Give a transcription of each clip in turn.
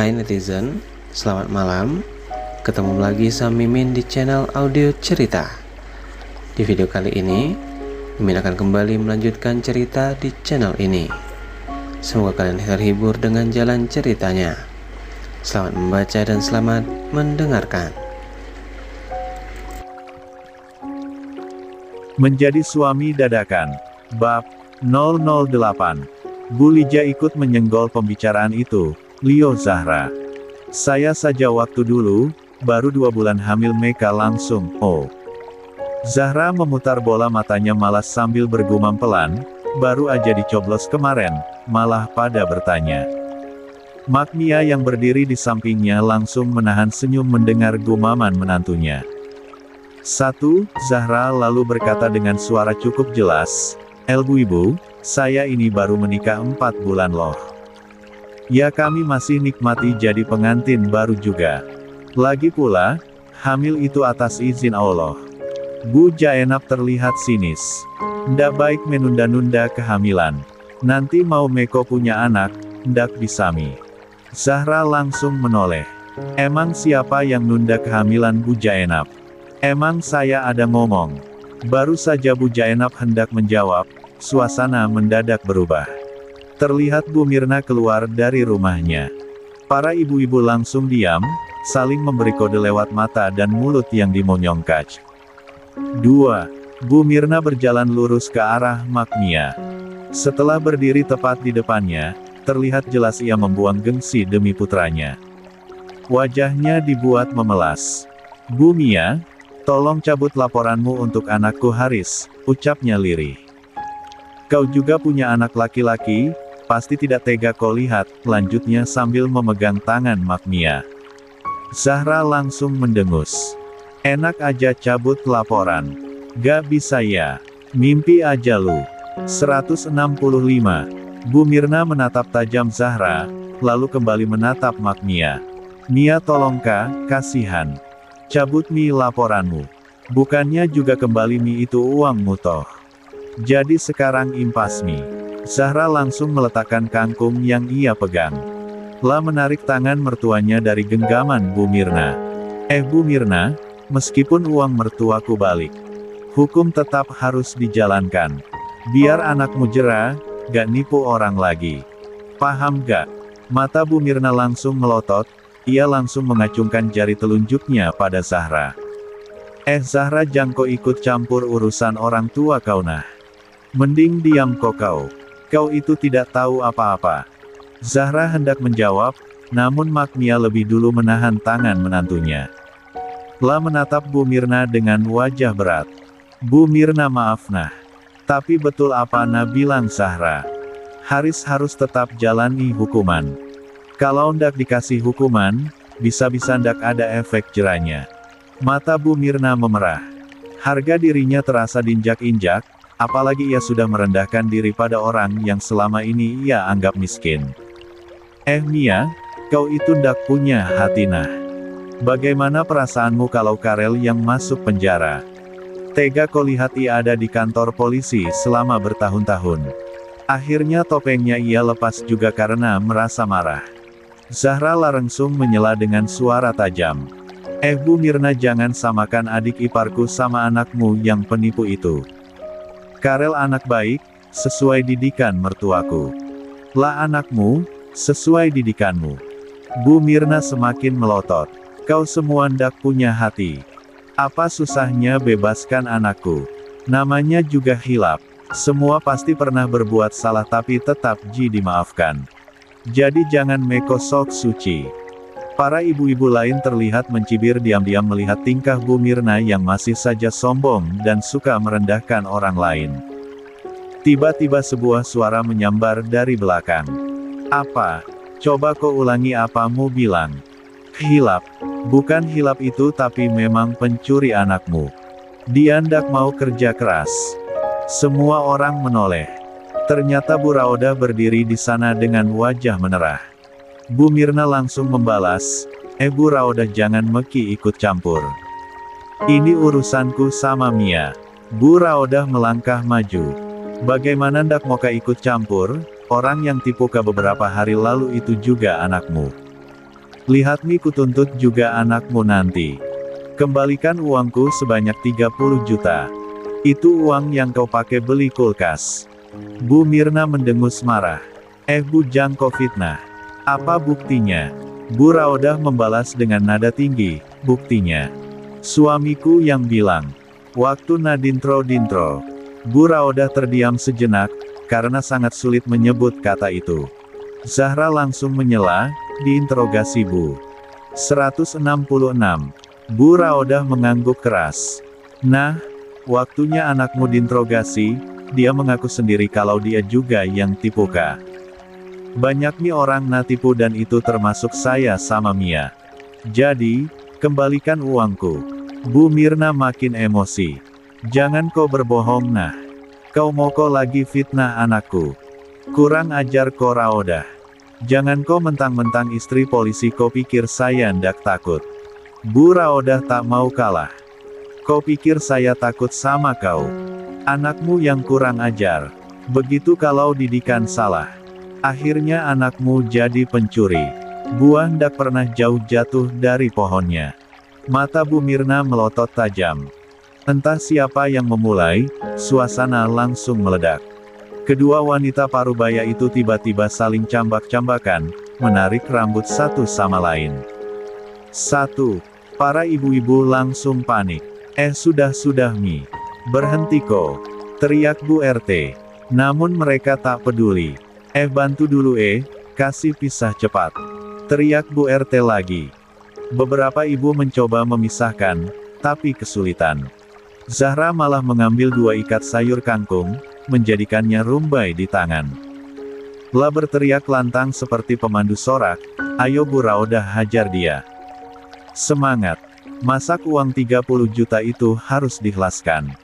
Hai netizen, selamat malam. Ketemu lagi sama Mimin di channel audio cerita. Di video kali ini, Mimin akan kembali melanjutkan cerita di channel ini. Semoga kalian terhibur dengan jalan ceritanya. Selamat membaca dan selamat mendengarkan. Menjadi suami dadakan. Bab 008. Bu Lija ikut menyenggol pembicaraan itu. Lio Zahra. Saya saja waktu dulu, baru 2 bulan hamil Meka langsung, oh. Zahra memutar bola matanya malas sambil bergumam pelan, baru aja dicoblos kemarin, malah pada bertanya. Magnia yang berdiri di sampingnya langsung menahan senyum mendengar gumaman menantunya. Zahra lalu berkata dengan suara cukup jelas, "Bu-ibu, saya ini baru menikah 4 bulan loh. Ya kami masih nikmati jadi pengantin baru juga. Lagi pula, hamil itu atas izin Allah." Bu Jaenap terlihat sinis. Ndak baik menunda-nunda kehamilan. Nanti mau Meko punya anak, ndak bisami. Zahra langsung menoleh. Emang siapa yang nunda kehamilan Bu Jaenap? Emang saya ada ngomong. Baru saja Bu Jaenap hendak menjawab, suasana mendadak berubah. Terlihat Bu Mirna keluar dari rumahnya. Para ibu-ibu langsung diam, saling memberi kode lewat mata dan mulut yang dimonyongkaj. 2. Bu Mirna berjalan lurus ke arah Magnia. Setelah berdiri tepat di depannya, terlihat jelas ia membuang gengsi demi putranya. Wajahnya dibuat memelas. "Bu Mia, tolong cabut laporanmu untuk anakku Haris," ucapnya lirih. "Kau juga punya anak laki-laki, pasti tidak tega kau lihat," lanjutnya sambil memegang tangan Magnia. Zahra langsung mendengus. "Enak aja cabut laporan. Gak bisa ya. Mimpi aja lu." 165. Bu Mirna menatap tajam Zahra, lalu kembali menatap Magnia. "Mia tolong kasihan. Cabut mi laporanmu. Bukannya juga kembali mi itu uangmu toh. Jadi sekarang impas mi." Zahra langsung meletakkan kangkung yang ia pegang. Lah menarik tangan mertuanya dari genggaman Bu Mirna. Bu Mirna, meskipun uang mertuaku balik, hukum tetap harus dijalankan. Biar anakmu jera, gak nipu orang lagi. Paham gak?" Mata Bu Mirna langsung melotot. Ia langsung mengacungkan jari telunjuknya pada Zahra. Zahra jangko ikut campur urusan orang tua kau nah. Mending diam kok kau. Kau itu tidak tahu apa-apa." Zahra hendak menjawab, namun Magnia lebih dulu menahan tangan menantunya. Lah menatap Bu Mirna dengan wajah berat. "Bu Mirna maaf nah. Tapi betul apa nah bilang Zahra. Haris harus tetap jalani hukuman. Kalau ndak dikasih hukuman, bisa-bisa ndak ada efek jeranya." Mata Bu Mirna memerah. Harga dirinya terasa diinjak-injak, apalagi ia sudah merendahkan diri pada orang yang selama ini ia anggap miskin. Mia, kau itu ndak punya hati nah. Bagaimana perasaanmu kalau Karel yang masuk penjara? Tega kau lihat ia ada di kantor polisi selama bertahun-tahun. Akhirnya topengnya ia lepas juga karena merasa marah. Zahra langsung menyela dengan suara tajam. Bu Mirna, jangan samakan adik iparku sama anakmu yang penipu itu. Karel anak baik, sesuai didikan mertuaku. Lah anakmu, sesuai didikanmu. Bu Mirna semakin melotot. Kau semua ndak punya hati. Apa susahnya bebaskan anakku? Namanya juga hilap. Semua pasti pernah berbuat salah tapi tetap dimaafkan. Jadi jangan Meko sok suci." Para ibu-ibu lain terlihat mencibir diam-diam melihat tingkah Bu Mirna yang masih saja sombong dan suka merendahkan orang lain. Tiba-tiba sebuah suara menyambar dari belakang. "Apa? Coba kau ulangi apamu bilang." "Hilap. Bukan hilap itu tapi memang pencuri anakmu. Dia ndak mau kerja keras." Semua orang menoleh. Ternyata Bu Raoda berdiri di sana dengan wajah menerah. Bu Mirna langsung membalas, Bu Raoda jangan meki ikut campur. Ini urusanku sama Mia." Bu Raoda melangkah maju. "Bagaimana ndak moka ikut campur? Orang yang tipu ka beberapa hari lalu itu juga anakmu." Lihat nih kutuntut juga anakmu nanti. Kembalikan uangku sebanyak 30 juta. Itu uang yang kau pakai beli kulkas. Bu Mirna mendengus marah. Bu Jangko fitnah. Apa buktinya? Bu Raudah membalas dengan nada tinggi, buktinya. Suamiku yang bilang. Waktu nadintro-dintro. Bu Raudah terdiam sejenak, karena sangat sulit menyebut kata itu. Zahra langsung menyela, diinterogasi Bu. 166. Bu Raudah mengangguk keras. Nah, waktunya anakmu diinterogasi, dia mengaku sendiri kalau dia juga yang tipu Kak. Banyak nih orang natipu dan itu termasuk saya sama Mia. Jadi, kembalikan uangku. Bu Mirna makin emosi. Jangan kau berbohong nah. Kau mau kau lagi fitnah anakku. Kurang ajar kau Raudah. Jangan kau mentang-mentang istri polisi kau pikir saya ndak takut. Bu Raudah tak mau kalah. Kau pikir saya takut sama kau? Anakmu yang kurang ajar. Begitu kalau didikan salah. Akhirnya anakmu jadi pencuri. Buah ndak pernah jauh jatuh dari pohonnya. Mata Bu Mirna melotot tajam. Entah siapa yang memulai, suasana langsung meledak. Kedua wanita parubaya itu tiba-tiba saling cambak-cambakan, menarik rambut satu sama lain. Para ibu-ibu langsung panik. Sudah Mi. Berhenti kok. Teriak Bu RT. Namun mereka tak peduli. Bantu dulu kasih pisah cepat. Teriak Bu RT lagi. Beberapa ibu mencoba memisahkan, tapi kesulitan. Zahra malah mengambil 2 ikat sayur kangkung, menjadikannya rumbai di tangan. Lah berteriak lantang seperti pemandu sorak, ayo Bu Raudah hajar dia. Semangat. Masak uang 30 juta itu harus diikhlaskan.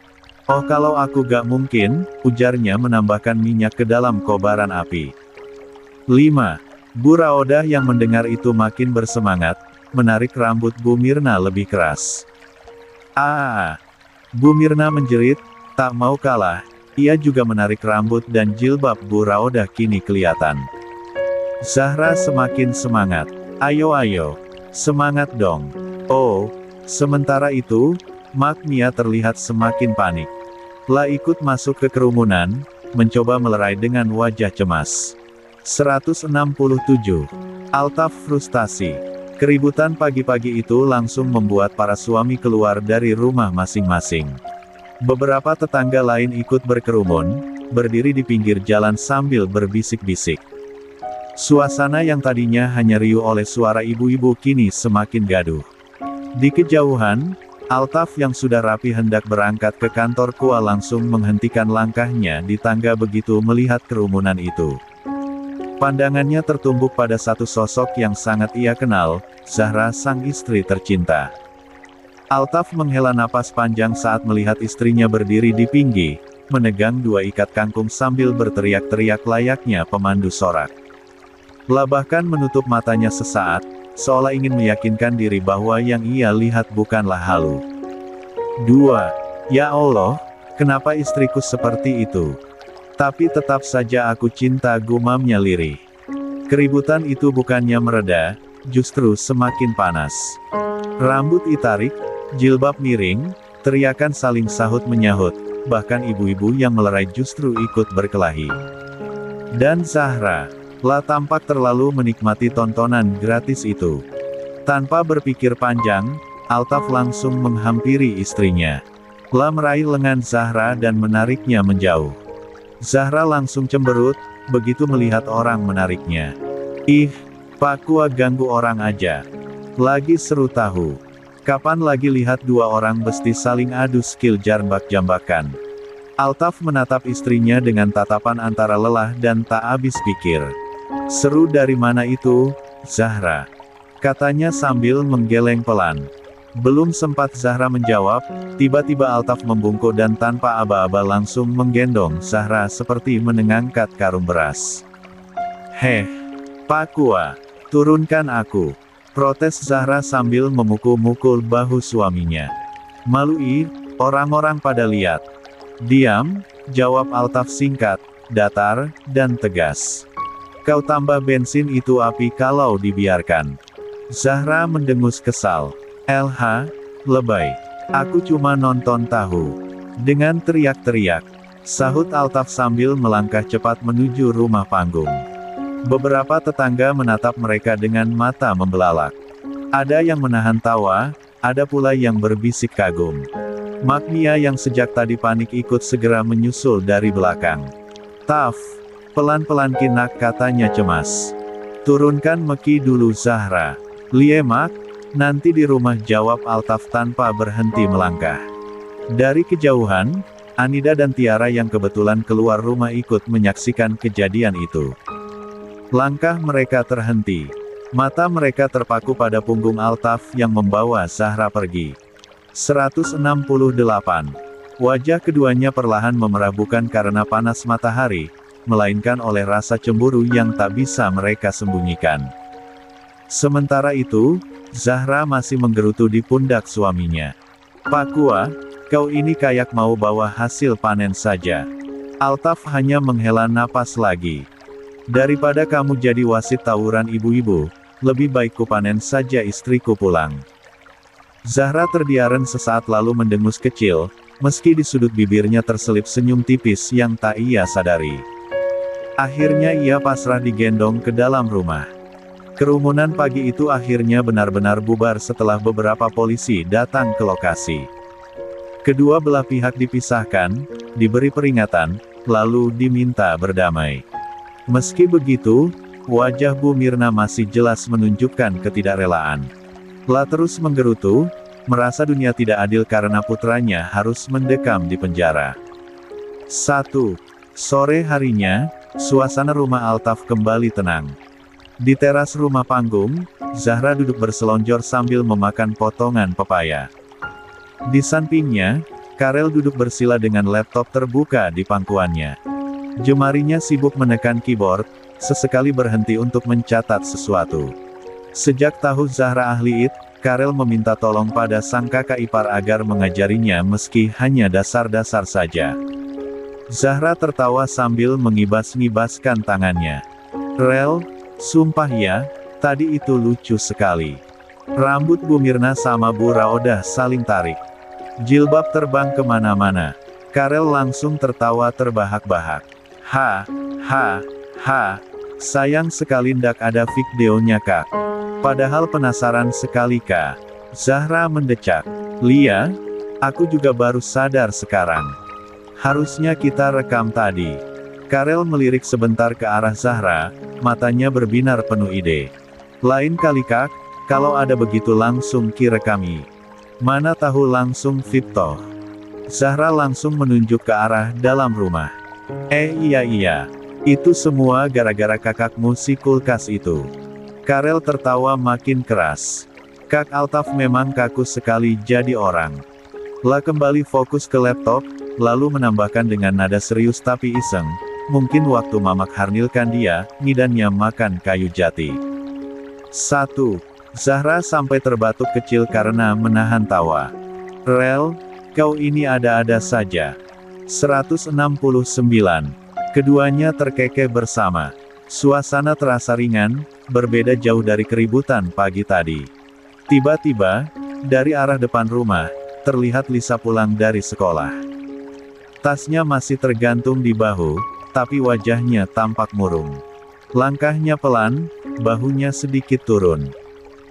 Oh kalau aku gak mungkin, ujarnya menambahkan minyak ke dalam kobaran api. 5. Bu Raudah yang mendengar itu makin bersemangat, menarik rambut Bu Mirna lebih keras. Bu Mirna menjerit, tak mau kalah. Ia juga menarik rambut dan jilbab Bu Raudah kini kelihatan. Zahra semakin semangat. Ayo, semangat dong. Oh, sementara itu, Mak Mia terlihat semakin panik. Lah ikut masuk ke kerumunan, mencoba melerai dengan wajah cemas. 167. Altaf frustasi. Keributan pagi-pagi itu langsung membuat para suami keluar dari rumah masing-masing. Beberapa tetangga lain ikut berkerumun, berdiri di pinggir jalan sambil berbisik-bisik. Suasana yang tadinya hanya riuh oleh suara ibu-ibu kini semakin gaduh. Di kejauhan, Altaf yang sudah rapi hendak berangkat ke kantor Kua langsung menghentikan langkahnya di tangga begitu melihat kerumunan itu. Pandangannya tertumbuk pada satu sosok yang sangat ia kenal, Zahra sang istri tercinta. Altaf menghela napas panjang saat melihat istrinya berdiri di pinggir, menegang 2 ikat kangkung sambil berteriak-teriak layaknya pemandu sorak. Lah bahkan menutup matanya sesaat, seolah ingin meyakinkan diri bahwa yang ia lihat bukanlah halu. 2. Ya Allah, kenapa istriku seperti itu? Tapi tetap saja aku cinta, gumamnya lirih. Keributan itu bukannya mereda, justru semakin panas. Rambut ditarik, jilbab miring, teriakan saling sahut-menyahut, bahkan ibu-ibu yang melerai justru ikut berkelahi. Dan Zahra, lah tampak terlalu menikmati tontonan gratis itu. Tanpa berpikir panjang, Altaf langsung menghampiri istrinya. Lah meraih lengan Zahra dan menariknya menjauh. Zahra langsung cemberut, begitu melihat orang menariknya. Pak Kua ganggu orang aja. Lagi seru tahu. Kapan lagi lihat 2 orang besti saling adu skill jambak-jambakan. Altaf menatap istrinya dengan tatapan antara lelah dan tak habis pikir. Seru dari mana itu, Zahra? Katanya sambil menggeleng pelan. Belum sempat Zahra menjawab, tiba-tiba Altaf membungkuk dan tanpa aba-aba langsung menggendong Zahra seperti menengangkat karung beras. Pak Kua, turunkan aku. Protes Zahra sambil memukul-mukul bahu suaminya. Malu orang-orang pada lihat. Diam, jawab Altaf singkat, datar, dan tegas. Kau tambah bensin itu api kalau dibiarkan. Zahra mendengus kesal. "LH, lebay. Aku cuma nonton tahu." Dengan teriak-teriak, sahut Altaf sambil melangkah cepat menuju rumah panggung. Beberapa tetangga menatap mereka dengan mata membelalak. Ada yang menahan tawa, ada pula yang berbisik kagum. Magnia yang sejak tadi panik ikut segera menyusul dari belakang. "Taf, pelan-pelan Kinak," katanya cemas. "Turunkan Meki dulu Zahra." "Liemak, nanti di rumah," jawab Altaf tanpa berhenti melangkah. Dari kejauhan, Anida dan Tiara yang kebetulan keluar rumah ikut menyaksikan kejadian itu. Langkah mereka terhenti. Mata mereka terpaku pada punggung Altaf yang membawa Zahra pergi. 168. Wajah keduanya perlahan memerah bukan karena panas matahari, melainkan oleh rasa cemburu yang tak bisa mereka sembunyikan. Sementara itu, Zahra masih menggerutu di pundak suaminya. "Pak Kua, kau ini kayak mau bawa hasil panen saja." Altaf hanya menghela napas lagi. "Daripada kamu jadi wasit tawuran ibu-ibu, lebih baik ku panen saja istriku pulang." Zahra terdiam sesaat lalu mendengus kecil, meski di sudut bibirnya terselip senyum tipis yang tak ia sadari. Akhirnya ia pasrah digendong ke dalam rumah. Kerumunan pagi itu akhirnya benar-benar bubar setelah beberapa polisi datang ke lokasi. Kedua belah pihak dipisahkan, diberi peringatan, lalu diminta berdamai. Meski begitu, wajah Bu Mirna masih jelas menunjukkan ketidakrelaan. La terus menggerutu, merasa dunia tidak adil karena putranya harus mendekam di penjara. 1. Sore harinya, suasana rumah Altaf kembali tenang. Di teras rumah panggung, Zahra duduk berselonjor sambil memakan potongan pepaya. Di sampingnya, Karel duduk bersila dengan laptop terbuka di pangkuannya. Jemarinya sibuk menekan keyboard, sesekali berhenti untuk mencatat sesuatu. Sejak tahu Zahra ahli IT, Karel meminta tolong pada sang kakak ipar agar mengajarinya meski hanya dasar-dasar saja. Zahra tertawa sambil mengibas-ngibaskan tangannya. "Rel, sumpah ya, tadi itu lucu sekali." Rambut Bu Mirna sama Bu Raodah saling tarik. Jilbab terbang kemana-mana. Karel langsung tertawa terbahak-bahak. "Ha, ha, ha. Sayang sekali ndak ada videonya Kak. Padahal penasaran sekali Kak." Zahra mendecak. "Lia, aku juga baru sadar sekarang. Harusnya kita rekam tadi." Karel melirik sebentar ke arah Zahra, matanya berbinar penuh ide. "Lain kali Kak, kalau ada begitu langsung rekami. Mana tahu langsung Vipto." Zahra langsung menunjuk ke arah dalam rumah. Iya. Itu semua gara-gara kakakmu si kulkas itu." Karel tertawa makin keras. "Kak Altaf memang kaku sekali jadi orang." La kembali fokus ke laptop, lalu menambahkan dengan nada serius tapi iseng, "Mungkin waktu Mamak harnilkan dia, ngidannya makan kayu jati." 1. Zahra sampai terbatuk kecil karena menahan tawa. "Rel, kau ini ada-ada saja." 169. Keduanya terkekeh bersama. Suasana terasa ringan, berbeda jauh dari keributan pagi tadi. Tiba-tiba, dari arah depan rumah, terlihat Lisa pulang dari sekolah. Tasnya masih tergantung di bahu, tapi wajahnya tampak murung. Langkahnya pelan, bahunya sedikit turun.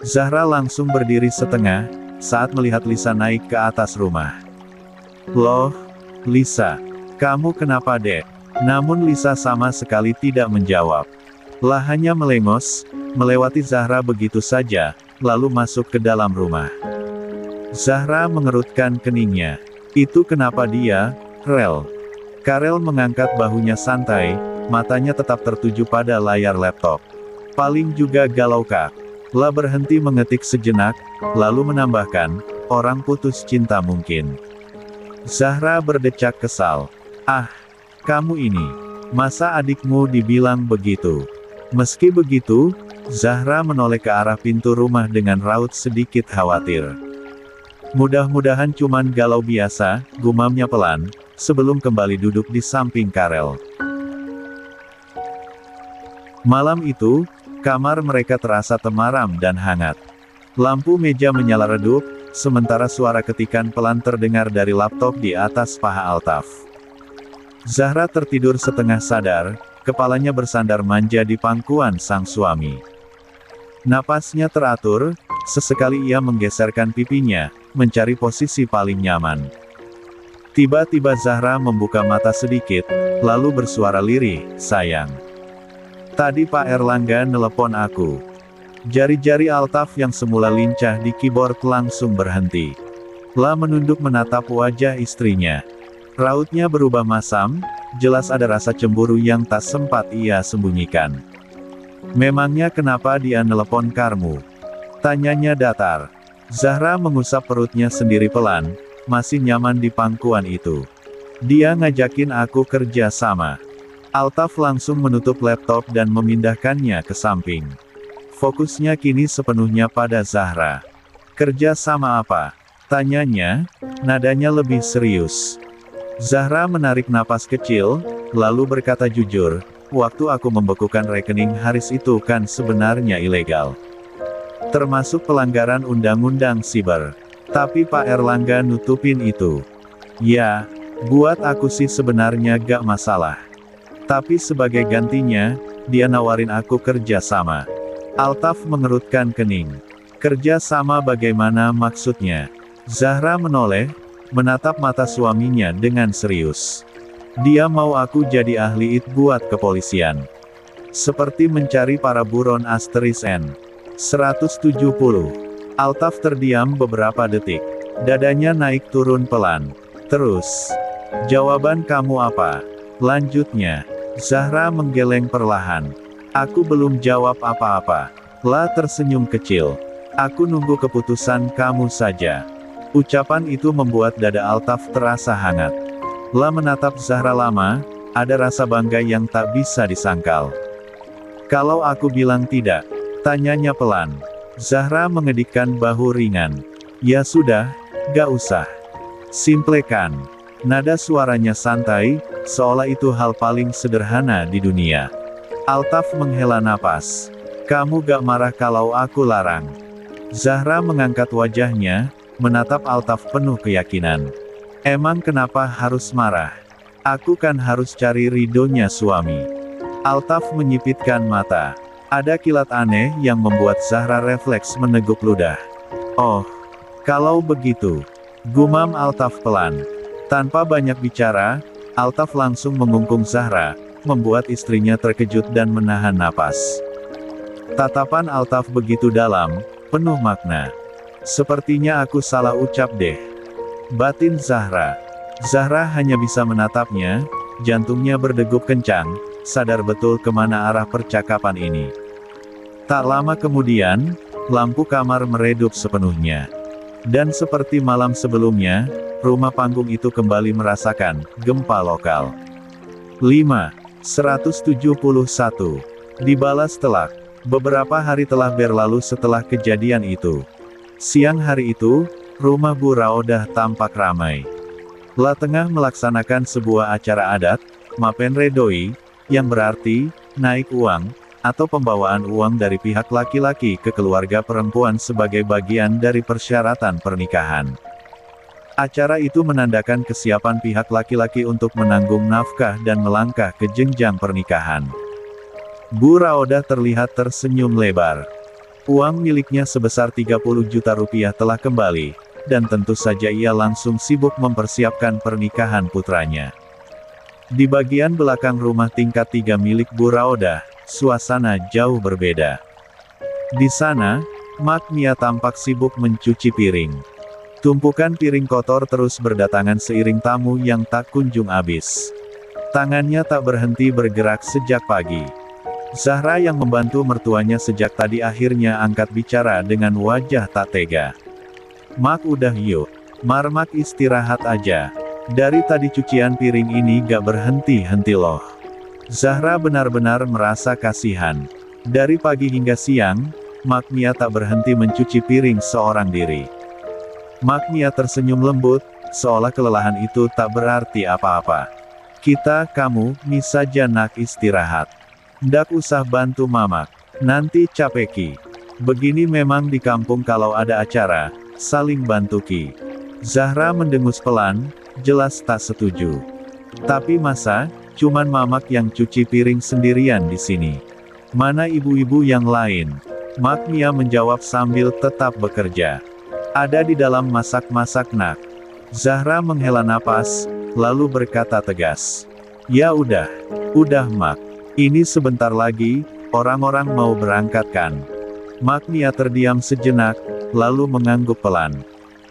Zahra langsung berdiri setengah, saat melihat Lisa naik ke atas rumah. "Loh, Lisa, kamu kenapa Dek?" Namun Lisa sama sekali tidak menjawab. La hanya melengos, melewati Zahra begitu saja, lalu masuk ke dalam rumah. Zahra mengerutkan keningnya. "Itu kenapa dia, Rel?" Karel mengangkat bahunya santai, matanya tetap tertuju pada layar laptop. "Paling juga galau Kak." La berhenti mengetik sejenak, lalu menambahkan, "Orang putus cinta mungkin." Zahra berdecak kesal. "Ah, kamu ini, masa adikmu dibilang begitu?" Meski begitu, Zahra menoleh ke arah pintu rumah dengan raut sedikit khawatir. "Mudah-mudahan cuman galau biasa," gumamnya pelan, sebelum kembali duduk di samping Karel. Malam itu, kamar mereka terasa temaram dan hangat. Lampu meja menyala redup, sementara suara ketikan pelan terdengar dari laptop di atas paha Altaf. Zahra tertidur setengah sadar, kepalanya bersandar manja di pangkuan sang suami. Napasnya teratur, sesekali ia menggeserkan pipinya, mencari posisi paling nyaman. Tiba-tiba Zahra membuka mata sedikit, lalu bersuara lirih, "Sayang. Tadi Pak Erlangga nelepon aku." Jari-jari Altaf yang semula lincah di keyboard langsung berhenti. La menunduk menatap wajah istrinya. Rautnya berubah masam, jelas ada rasa cemburu yang tak sempat ia sembunyikan. "Memangnya kenapa dia nelepon kamu?" tanyanya datar. Zahra mengusap perutnya sendiri pelan, masih nyaman di pangkuan itu. "Dia ngajakin aku kerja sama." Altaf langsung menutup laptop dan memindahkannya ke samping. Fokusnya kini sepenuhnya pada Zahra. "Kerja sama apa?" tanyanya, nadanya lebih serius. Zahra menarik napas kecil, lalu berkata jujur, "Waktu aku membekukan rekening Haris itu kan sebenarnya ilegal. Termasuk pelanggaran undang-undang siber. Tapi Pak Erlangga nutupin itu. Ya, buat aku sih sebenarnya gak masalah. Tapi sebagai gantinya, dia nawarin aku kerja sama." Altaf mengerutkan kening. "Kerja sama bagaimana maksudnya?" Zahra menoleh, menatap mata suaminya dengan serius. "Dia mau aku jadi ahli IT buat kepolisian. Seperti mencari para buron asterisk N. 170. Altaf terdiam beberapa detik. Dadanya naik turun pelan. "Terus, jawaban kamu apa?" lanjutnya. Zahra menggeleng perlahan. "Aku belum jawab apa-apa." La tersenyum kecil. "Aku nunggu keputusan kamu saja." Ucapan itu membuat dada Altaf terasa hangat. La menatap Zahra lama, ada rasa bangga yang tak bisa disangkal. "Kalau aku bilang tidak?" tanyanya pelan. Zahra mengedikkan bahu ringan. "Ya sudah, gak usah. Simplekan." Nada suaranya santai, seolah itu hal paling sederhana di dunia. Altaf menghela napas. "Kamu gak marah kalau aku larang?" Zahra mengangkat wajahnya, menatap Altaf penuh keyakinan. "Emang kenapa harus marah? Aku kan harus cari ridhonya suami." Altaf menyipitkan mata. Ada kilat aneh yang membuat Zahra refleks meneguk ludah. "Oh, kalau begitu," gumam Altaf pelan. Tanpa banyak bicara, Altaf langsung mengungkung Zahra, membuat istrinya terkejut dan menahan napas. Tatapan Altaf begitu dalam, penuh makna. "Sepertinya aku salah ucap deh," batin Zahra. Zahra hanya bisa menatapnya, jantungnya berdegup kencang, sadar betul kemana arah percakapan ini. Tak lama kemudian, lampu kamar meredup sepenuhnya. Dan seperti malam sebelumnya, rumah panggung itu kembali merasakan gempa lokal. 5/171. Dibalas telak. Beberapa hari telah berlalu setelah kejadian itu. Siang hari itu, rumah Bu Raodah tampak ramai. La tengah melaksanakan sebuah acara adat, Mapen Redoi, yang berarti, naik uang, atau pembawaan uang dari pihak laki-laki ke keluarga perempuan sebagai bagian dari persyaratan pernikahan. Acara itu menandakan kesiapan pihak laki-laki untuk menanggung nafkah dan melangkah ke jenjang pernikahan. Bu Raodah terlihat tersenyum lebar. Uang miliknya sebesar 30 juta rupiah telah kembali, dan tentu saja ia langsung sibuk mempersiapkan pernikahan putranya. Di bagian belakang rumah tingkat 3 milik Bu Raodah, suasana jauh berbeda. Di sana, Mak Mia tampak sibuk mencuci piring. Tumpukan piring kotor terus berdatangan seiring tamu yang tak kunjung habis. Tangannya tak berhenti bergerak sejak pagi. Zahra yang membantu mertuanya sejak tadi akhirnya angkat bicara dengan wajah tak tega. "Mak udah yuk. Marmak istirahat aja. Dari tadi cucian piring ini gak berhenti-henti loh." Zahra benar-benar merasa kasihan. Dari pagi hingga siang, Mak Mia tak berhenti mencuci piring seorang diri. Mak Mia tersenyum lembut, seolah kelelahan itu tak berarti apa-apa. Kamu, mi saja nak istirahat. Ndak usah bantu mamak. Nanti capeki." Begini memang di kampung kalau ada acara, saling bantu Ki. Zahra mendengus pelan, jelas tak setuju. Tapi masa, cuman Mamak yang cuci piring sendirian di sini. Mana ibu-ibu yang lain? Mak Mia menjawab sambil tetap bekerja. Ada di dalam masak-masak nak. Zahra menghela napas, lalu berkata tegas. Ya udah Mak. Ini sebentar lagi, orang-orang mau berangkat kan? Mak Mia terdiam sejenak, lalu mengangguk pelan.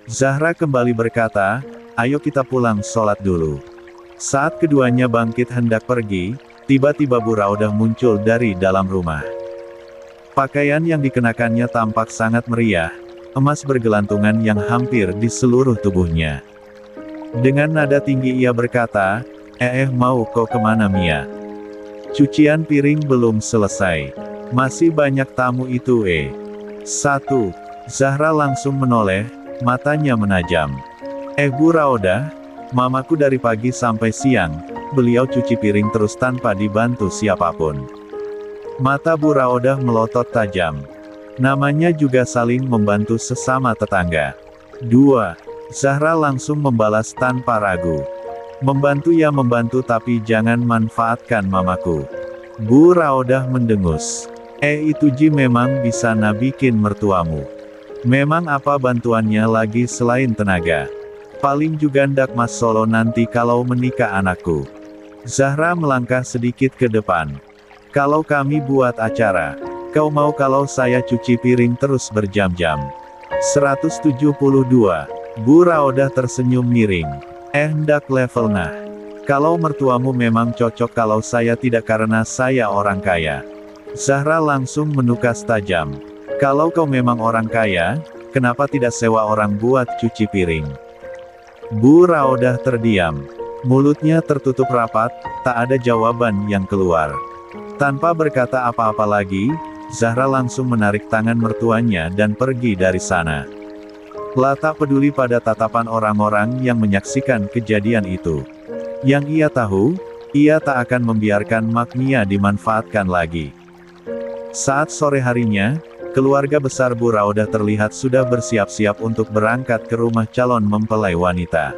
Zahra kembali berkata, ayo kita pulang sholat dulu. Saat keduanya bangkit hendak pergi, tiba-tiba Bu Raudah muncul dari dalam rumah. Pakaian yang dikenakannya tampak sangat meriah, emas bergelantungan yang hampir di seluruh tubuhnya. Dengan nada tinggi ia berkata, mau kau kemana Mia? Cucian piring belum selesai. Masih banyak tamu itu Satu. Zahra langsung menoleh, matanya menajam. Bu Raudah, mamaku dari pagi sampai siang, beliau cuci piring terus tanpa dibantu siapapun. Mata Bu Raudah melotot tajam. Namanya juga saling membantu sesama tetangga. 2. Zahra langsung membalas tanpa ragu. Membantu ya membantu tapi jangan manfaatkan mamaku. Bu Raudah mendengus. Itu Ji memang bisa bikin mertuamu. Memang apa bantuannya lagi selain tenaga? Paling juga ndak Mas Solo nanti kalau menikah anakku. Zahra melangkah sedikit ke depan. Kalau kami buat acara, kau mau kalau saya cuci piring terus berjam-jam? 172. Bu Raudah tersenyum miring. Ndak level nah. Kalau mertuamu memang cocok kalau saya tidak karena saya orang kaya. Zahra langsung menukas tajam. Kalau kau memang orang kaya, kenapa tidak sewa orang buat cuci piring? Bu Raudah terdiam. Mulutnya tertutup rapat, tak ada jawaban yang keluar. Tanpa berkata apa-apa lagi, Zahra langsung menarik tangan mertuanya dan pergi dari sana. Tak peduli pada tatapan orang-orang yang menyaksikan kejadian itu. Yang ia tahu, ia tak akan membiarkan Mak Mia dimanfaatkan lagi. Saat sore harinya, keluarga besar Bu Raudah terlihat sudah bersiap-siap untuk berangkat ke rumah calon mempelai wanita.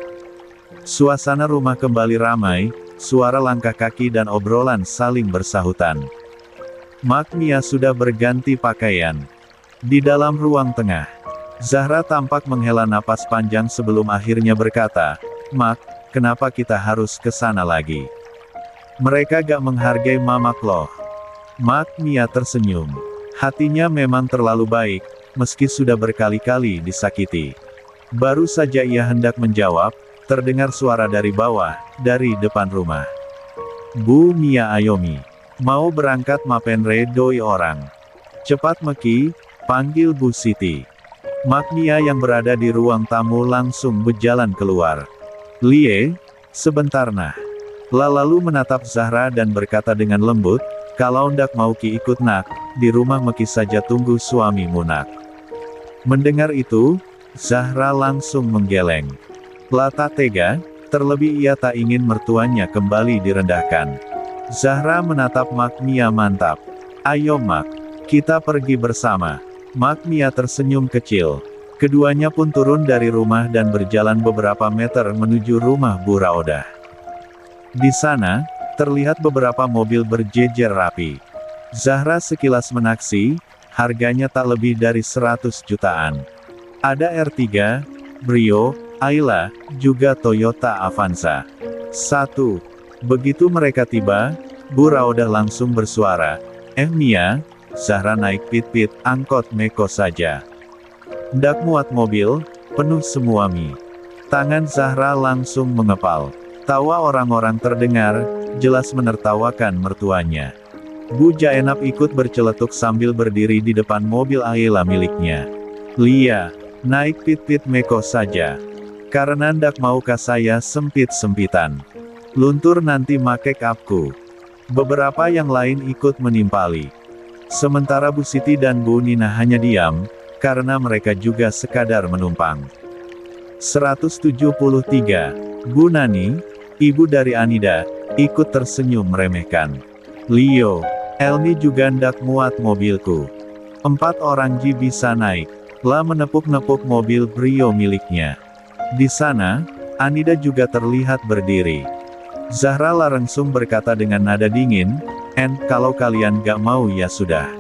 Suasana rumah kembali ramai, suara langkah kaki dan obrolan saling bersahutan. Mak Mia sudah berganti pakaian. Di dalam ruang tengah, Zahra tampak menghela napas panjang sebelum akhirnya berkata, Mak, kenapa kita harus ke sana lagi? Mereka gak menghargai Mamak loh. Mak Mia tersenyum. Hatinya memang terlalu baik, meski sudah berkali-kali disakiti. Baru saja ia hendak menjawab, terdengar suara dari bawah, dari depan rumah. Bu Mia Ayomi. Mau berangkat mapenre doi orang. Cepat Meki, panggil Bu Siti. Mak Mia yang berada di ruang tamu langsung berjalan keluar. Lie, sebentar nah. Lalu menatap Zahra dan berkata dengan lembut, kalau ndak mau Ki ikut nak, di rumah Meki saja tunggu suamimu nak. Mendengar itu, Zahra langsung menggeleng. Tak tega, terlebih ia tak ingin mertuanya kembali direndahkan. Zahra menatap Mak Mia mantap. Ayo Mak, kita pergi bersama. Mak Mia tersenyum kecil. Keduanya pun turun dari rumah dan berjalan beberapa meter menuju rumah Bu Raudah. Di sana, terlihat beberapa mobil berjejer rapi. Zahra sekilas menaksi, harganya tak lebih dari 100 jutaan. Ada R3, Brio, Ayla, juga Toyota Avanza. 1. Begitu mereka tiba, Bu Raudah langsung bersuara, Mia, Zahra naik pit-pit, angkot Meko saja. Ndak muat mobil, penuh semua mi. Tangan Zahra langsung mengepal. Tawa orang-orang terdengar, jelas menertawakan mertuanya. Bu Jaenap ikut berceletuk sambil berdiri di depan mobil Ayla miliknya. Lia, naik pit-pit Meko saja. Karena ndak maukah saya sempit-sempitan. Luntur nanti make upku. Beberapa yang lain ikut menimpali. Sementara Bu Siti dan Bu Nina hanya diam, karena mereka juga sekadar menumpang. 173. Bu Nani, ibu dari Anida, ikut tersenyum meremehkan. Lio, Elni juga ndak muat mobilku. 4 orang Ji bisa naik. La menepuk-nepuk mobil Brio miliknya. Di sana, Anida juga terlihat berdiri. Zahra langsung berkata dengan nada dingin, kalau kalian gak mau ya sudah.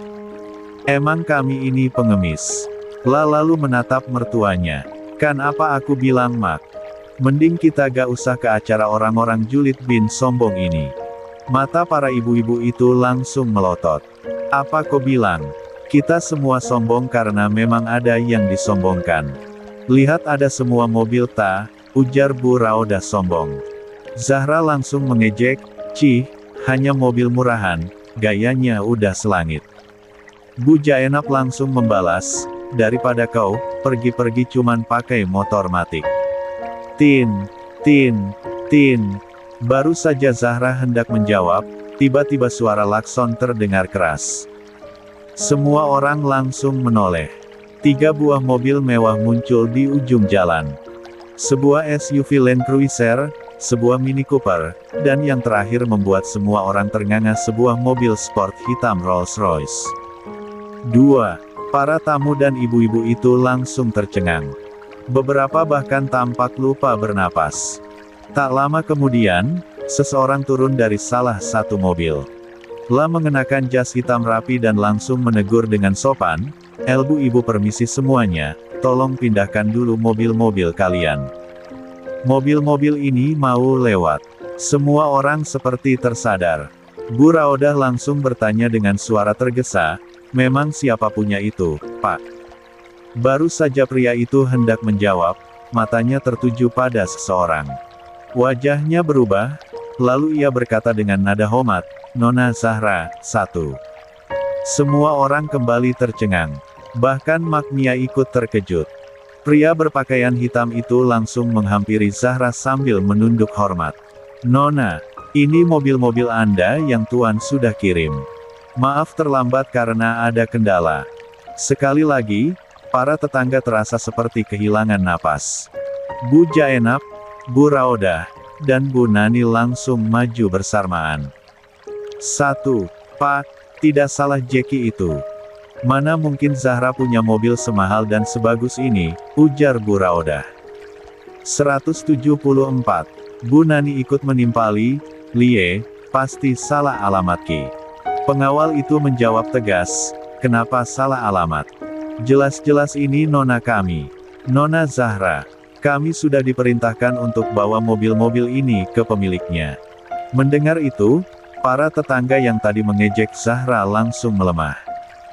Emang kami ini pengemis. La lalu menatap mertuanya. Kan apa aku bilang Mak? Mending kita gak usah ke acara orang-orang julid bin sombong ini. Mata para ibu-ibu itu langsung melotot. Apa kau bilang? Kita semua sombong karena memang ada yang disombongkan. Lihat ada semua mobil ta, ujar Bu Raudah sombong. Zahra langsung mengejek, cih, hanya mobil murahan, gayanya udah selangit. Bu Jaenap langsung membalas, daripada kau, pergi-pergi cuman pakai motor matik. Tin, tin, tin. Baru saja Zahra hendak menjawab, tiba-tiba suara klakson terdengar keras. Semua orang langsung menoleh. 3 buah mobil mewah muncul di ujung jalan. Sebuah SUV Land Cruiser, sebuah Mini Cooper, dan yang terakhir membuat semua orang ternganga sebuah mobil sport hitam Rolls-Royce. 2. Para tamu dan ibu-ibu itu langsung tercengang. Beberapa bahkan tampak lupa bernapas. Tak lama kemudian, seseorang turun dari salah satu mobil. La mengenakan jas hitam rapi dan langsung menegur dengan sopan, Bu ibu permisi semuanya, tolong pindahkan dulu mobil-mobil kalian. Mobil-mobil ini mau lewat. Semua orang seperti tersadar. Bu Raudah langsung bertanya dengan suara tergesa, memang siapa punya itu, Pak? Baru saja pria itu hendak menjawab, matanya tertuju pada seseorang. Wajahnya berubah, lalu ia berkata dengan nada hormat, Nona Zahra, 1. Semua orang kembali tercengang. Bahkan Magmia ikut terkejut. Pria berpakaian hitam itu langsung menghampiri Zahra sambil menunduk hormat. Nona, ini mobil-mobil Anda yang Tuan sudah kirim. Maaf terlambat karena ada kendala. Sekali lagi, para tetangga terasa seperti kehilangan napas. Bu Jaenap, Bu Raudah, dan Bu Nani langsung maju bersamaan. 1. Pak, tidak salah Jackie itu. Mana mungkin Zahra punya mobil semahal dan sebagus ini, ujar Bu Raudah. 174. Bu Nani ikut menimpali, Lie, pasti salah alamat Ki. Pengawal itu menjawab tegas, kenapa salah alamat? Jelas-jelas ini nona kami. Nona Zahra. Kami sudah diperintahkan untuk bawa mobil-mobil ini ke pemiliknya. Mendengar itu, para tetangga yang tadi mengejek Zahra langsung melemah.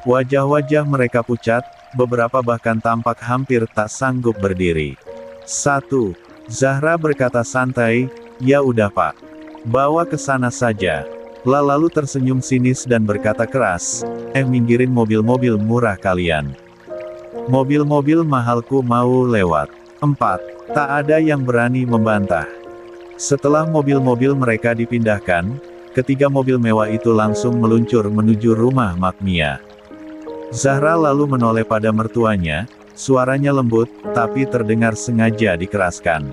Wajah-wajah mereka pucat, beberapa bahkan tampak hampir tak sanggup berdiri. 1. Zahra berkata santai, ya udah Pak. Bawa ke sana saja. Lalu tersenyum sinis dan berkata keras, minggirin mobil-mobil murah kalian. Mobil-mobil mahalku mau lewat. 4. Tak ada yang berani membantah. Setelah mobil-mobil mereka dipindahkan, ketiga mobil mewah itu langsung meluncur menuju rumah Magmia. Zahra lalu menoleh pada mertuanya, suaranya lembut, tapi terdengar sengaja dikeraskan.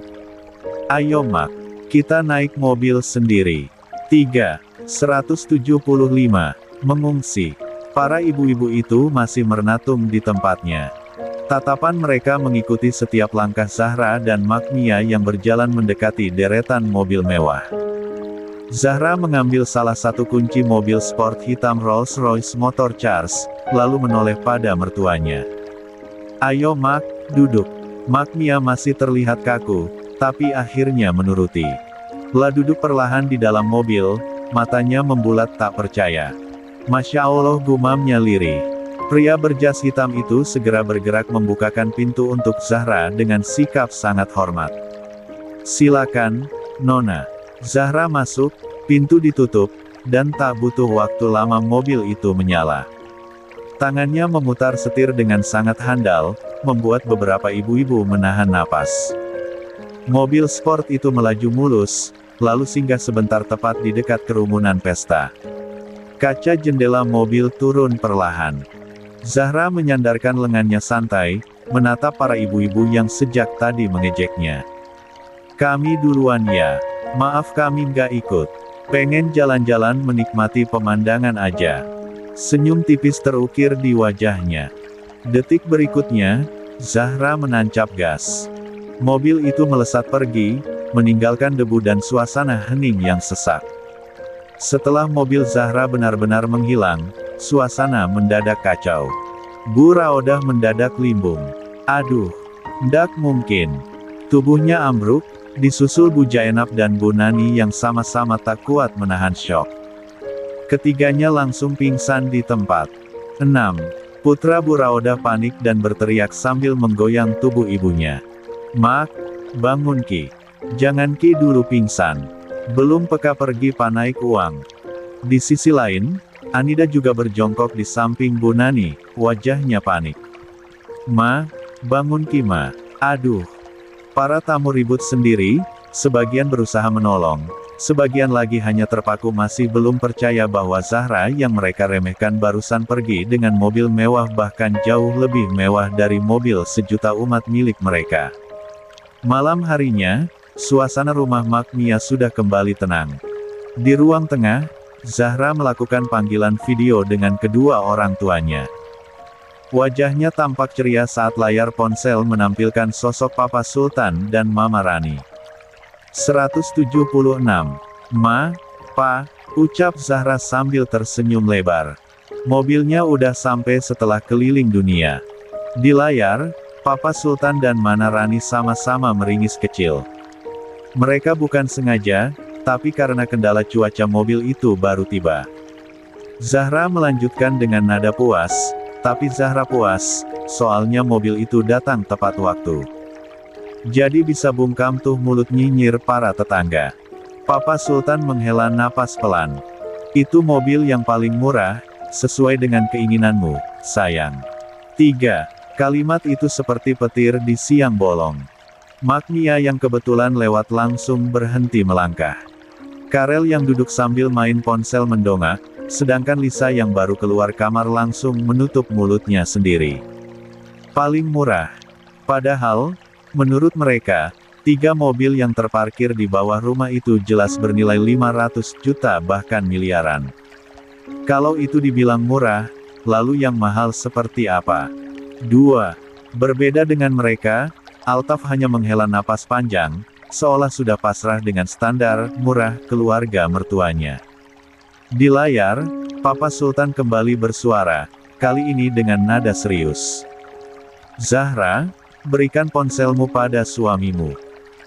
Ayo Mak, kita naik mobil sendiri. 3. 175. Mengungsi. Para ibu-ibu itu masih merenatum di tempatnya. Tatapan mereka mengikuti setiap langkah Zahra dan Magmia yang berjalan mendekati deretan mobil mewah. Zahra mengambil salah satu kunci mobil sport hitam Rolls-Royce Motor Charge, lalu menoleh pada mertuanya. Ayo Mak, duduk. Magmia masih terlihat kaku, tapi akhirnya menuruti. La duduk perlahan di dalam mobil, matanya membulat tak percaya. Masya Allah, gumamnya lirih. Pria berjas hitam itu segera bergerak membukakan pintu untuk Zahra dengan sikap sangat hormat. Silakan, Nona. Zahra masuk, pintu ditutup, dan tak butuh waktu lama mobil itu menyala. Tangannya memutar setir dengan sangat handal, membuat beberapa ibu-ibu menahan napas. Mobil sport itu melaju mulus, lalu singgah sebentar tepat di dekat kerumunan pesta. Kaca jendela mobil turun perlahan. Zahra menyandarkan lengannya santai, menatap para ibu-ibu yang sejak tadi mengejeknya. Kami duluan ya. Maaf kami nggak ikut. Pengen jalan-jalan menikmati pemandangan aja. Senyum tipis terukir di wajahnya. Detik berikutnya, Zahra menancap gas. Mobil itu melesat pergi, meninggalkan debu dan suasana hening yang sesak. Setelah mobil Zahra benar-benar menghilang, suasana mendadak kacau. Bu Raudah mendadak limbung. Aduh, ndak mungkin. Tubuhnya ambruk, disusul Bu Jainab dan Bu Nani yang sama-sama tak kuat menahan syok. Ketiganya langsung pingsan di tempat. 6. Putra Bu Raudah panik dan berteriak sambil menggoyang tubuh ibunya. Mak, bangun Ki. Jangan Ki dulu pingsan. Belum peka pergi panaik uang. Di sisi lain, Anida juga berjongkok di samping Bu Nani, wajahnya panik. Ma, bangun Ki Ma. Aduh. Para tamu ribut sendiri, sebagian berusaha menolong, sebagian lagi hanya terpaku masih belum percaya bahwa Zahra yang mereka remehkan barusan pergi dengan mobil mewah bahkan jauh lebih mewah dari mobil sejuta umat milik mereka. Malam harinya, suasana rumah Mak Mia sudah kembali tenang. Di ruang tengah, Zahra melakukan panggilan video dengan kedua orang tuanya. Wajahnya tampak ceria saat layar ponsel menampilkan sosok Papa Sultan dan Mama Rani. 176. Ma, Pa, ucap Zahra sambil tersenyum lebar. Mobilnya udah sampai setelah keliling dunia. Di layar, Papa Sultan dan Mama Rani sama-sama meringis kecil. Mereka bukan sengaja, tapi karena kendala cuaca mobil itu baru tiba. Zahra melanjutkan dengan nada puas. Tapi Zahra puas, soalnya mobil itu datang tepat waktu. Jadi bisa bungkam tuh mulut nyinyir para tetangga. Papa Sultan menghela napas pelan. Itu mobil yang paling murah, sesuai dengan keinginanmu, sayang. 3. Kalimat itu seperti petir di siang bolong. Mak Mia yang kebetulan lewat langsung berhenti melangkah. Karel yang duduk sambil main ponsel mendongak, sedangkan Lisa yang baru keluar kamar langsung menutup mulutnya sendiri. Paling murah. Padahal, menurut mereka, 3 mobil yang terparkir di bawah rumah itu jelas bernilai 500 juta bahkan miliaran. Kalau itu dibilang murah, lalu yang mahal seperti apa? 2. Berbeda dengan mereka, Altaf hanya menghela napas panjang, seolah sudah pasrah dengan standar murah keluarga mertuanya. Di layar, Papa Sultan kembali bersuara, kali ini dengan nada serius. Zahra, berikan ponselmu pada suamimu.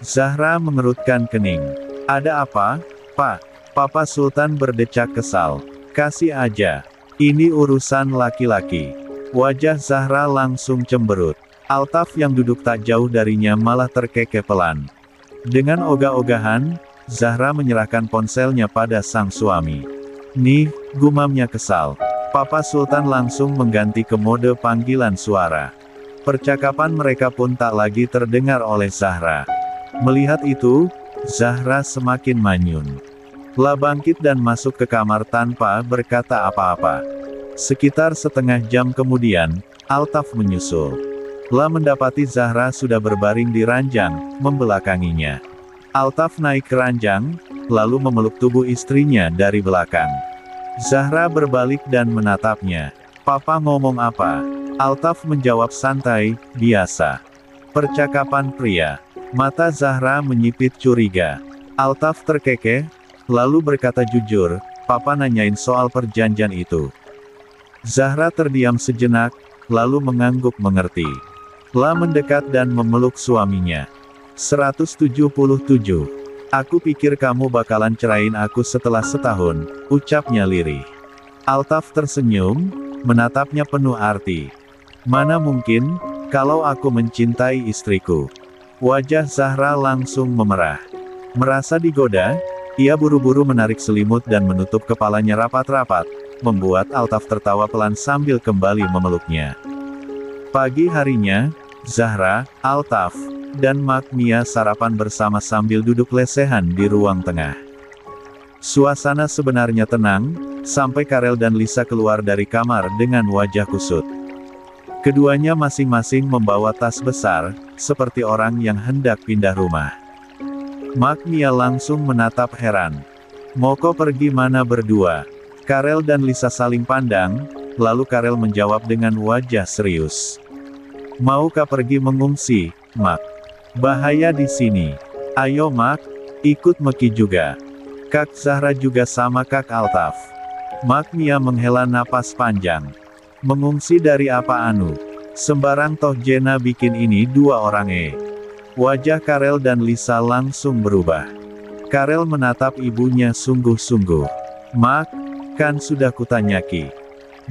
Zahra mengerutkan kening. Ada apa, Pak? Papa Sultan berdecak kesal. Kasih aja. Ini urusan laki-laki. Wajah Zahra langsung cemberut. Altaf yang duduk tak jauh darinya malah terkekeh pelan. Dengan ogah-ogahan, Zahra menyerahkan ponselnya pada sang suami. Nih, gumamnya kesal. Papa Sultan langsung mengganti ke mode panggilan suara. Percakapan mereka pun tak lagi terdengar oleh Zahra. Melihat itu, Zahra semakin manyun. Lah bangkit dan masuk ke kamar tanpa berkata apa-apa. Sekitar setengah jam kemudian, Altaf menyusul. Lah mendapati Zahra sudah berbaring di ranjang, membelakanginya. Altaf naik ke ranjang, lalu memeluk tubuh istrinya dari belakang. Zahra berbalik dan menatapnya. Papa ngomong apa? Altaf menjawab santai, biasa. Percakapan pria. Mata Zahra menyipit curiga. Altaf terkekeh, lalu berkata jujur, Papa nanyain soal perjanjian itu. Zahra terdiam sejenak, lalu mengangguk mengerti. Lah mendekat dan memeluk suaminya. 177. Aku pikir kamu bakalan cerain aku setelah setahun, ucapnya lirih. Altaf tersenyum, menatapnya penuh arti. Mana mungkin, kalau aku mencintai istriku. Wajah Zahra langsung memerah. Merasa digoda, ia buru-buru menarik selimut dan menutup kepalanya rapat-rapat, membuat Altaf tertawa pelan sambil kembali memeluknya. Pagi harinya, Zahra, Altaf, dan Mak Mia sarapan bersama sambil duduk lesehan di ruang tengah. Suasana sebenarnya tenang, sampai Karel dan Lisa keluar dari kamar dengan wajah kusut. Keduanya masing-masing membawa tas besar, seperti orang yang hendak pindah rumah. Mak Mia langsung menatap heran. Moko pergi mana berdua? Karel dan Lisa saling pandang, lalu Karel menjawab dengan wajah serius. Maukah pergi mengungsi, Mak? Bahaya di sini. Ayo Mak, ikut Meki juga. Kak Zahra juga sama Kak Altaf. Mak Mia menghela napas panjang. Mengungsi dari apa anu? Sembarang toh Jena bikin ini dua orang Wajah Karel dan Lisa langsung berubah. Karel menatap ibunya sungguh-sungguh. Mak, kan sudah kutanyaki.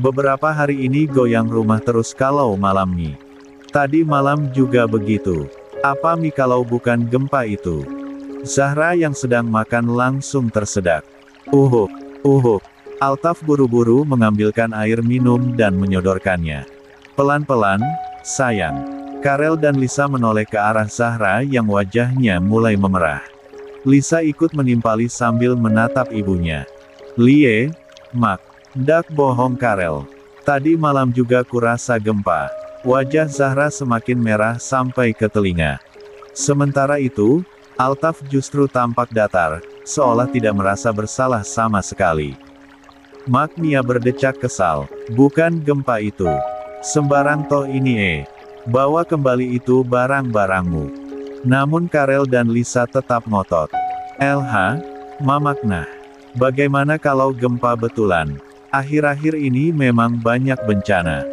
Beberapa hari ini goyang rumah terus kalau malam nih. Tadi malam juga begitu. Apa mi kalau bukan gempa itu? Zahra yang sedang makan langsung tersedak. Uhuk. Altaf buru-buru mengambilkan air minum dan menyodorkannya. Pelan-pelan, sayang. Karel dan Lisa menoleh ke arah Zahra yang wajahnya mulai memerah. Lisa ikut menimpali sambil menatap ibunya. Lie, Mak. Ndak bohong Karel. Tadi malam juga kurasa gempa. Wajah Zahra semakin merah sampai ke telinga. Sementara itu, Altaf justru tampak datar, seolah tidak merasa bersalah sama sekali. Mak Mia berdecak kesal. Bukan gempa itu. Sembarang toh ini Bawa kembali itu barang-barangmu. Namun Karel dan Lisa tetap ngotot. LH, Mamaknah. Bagaimana kalau gempa betulan? Akhir-akhir ini memang banyak bencana.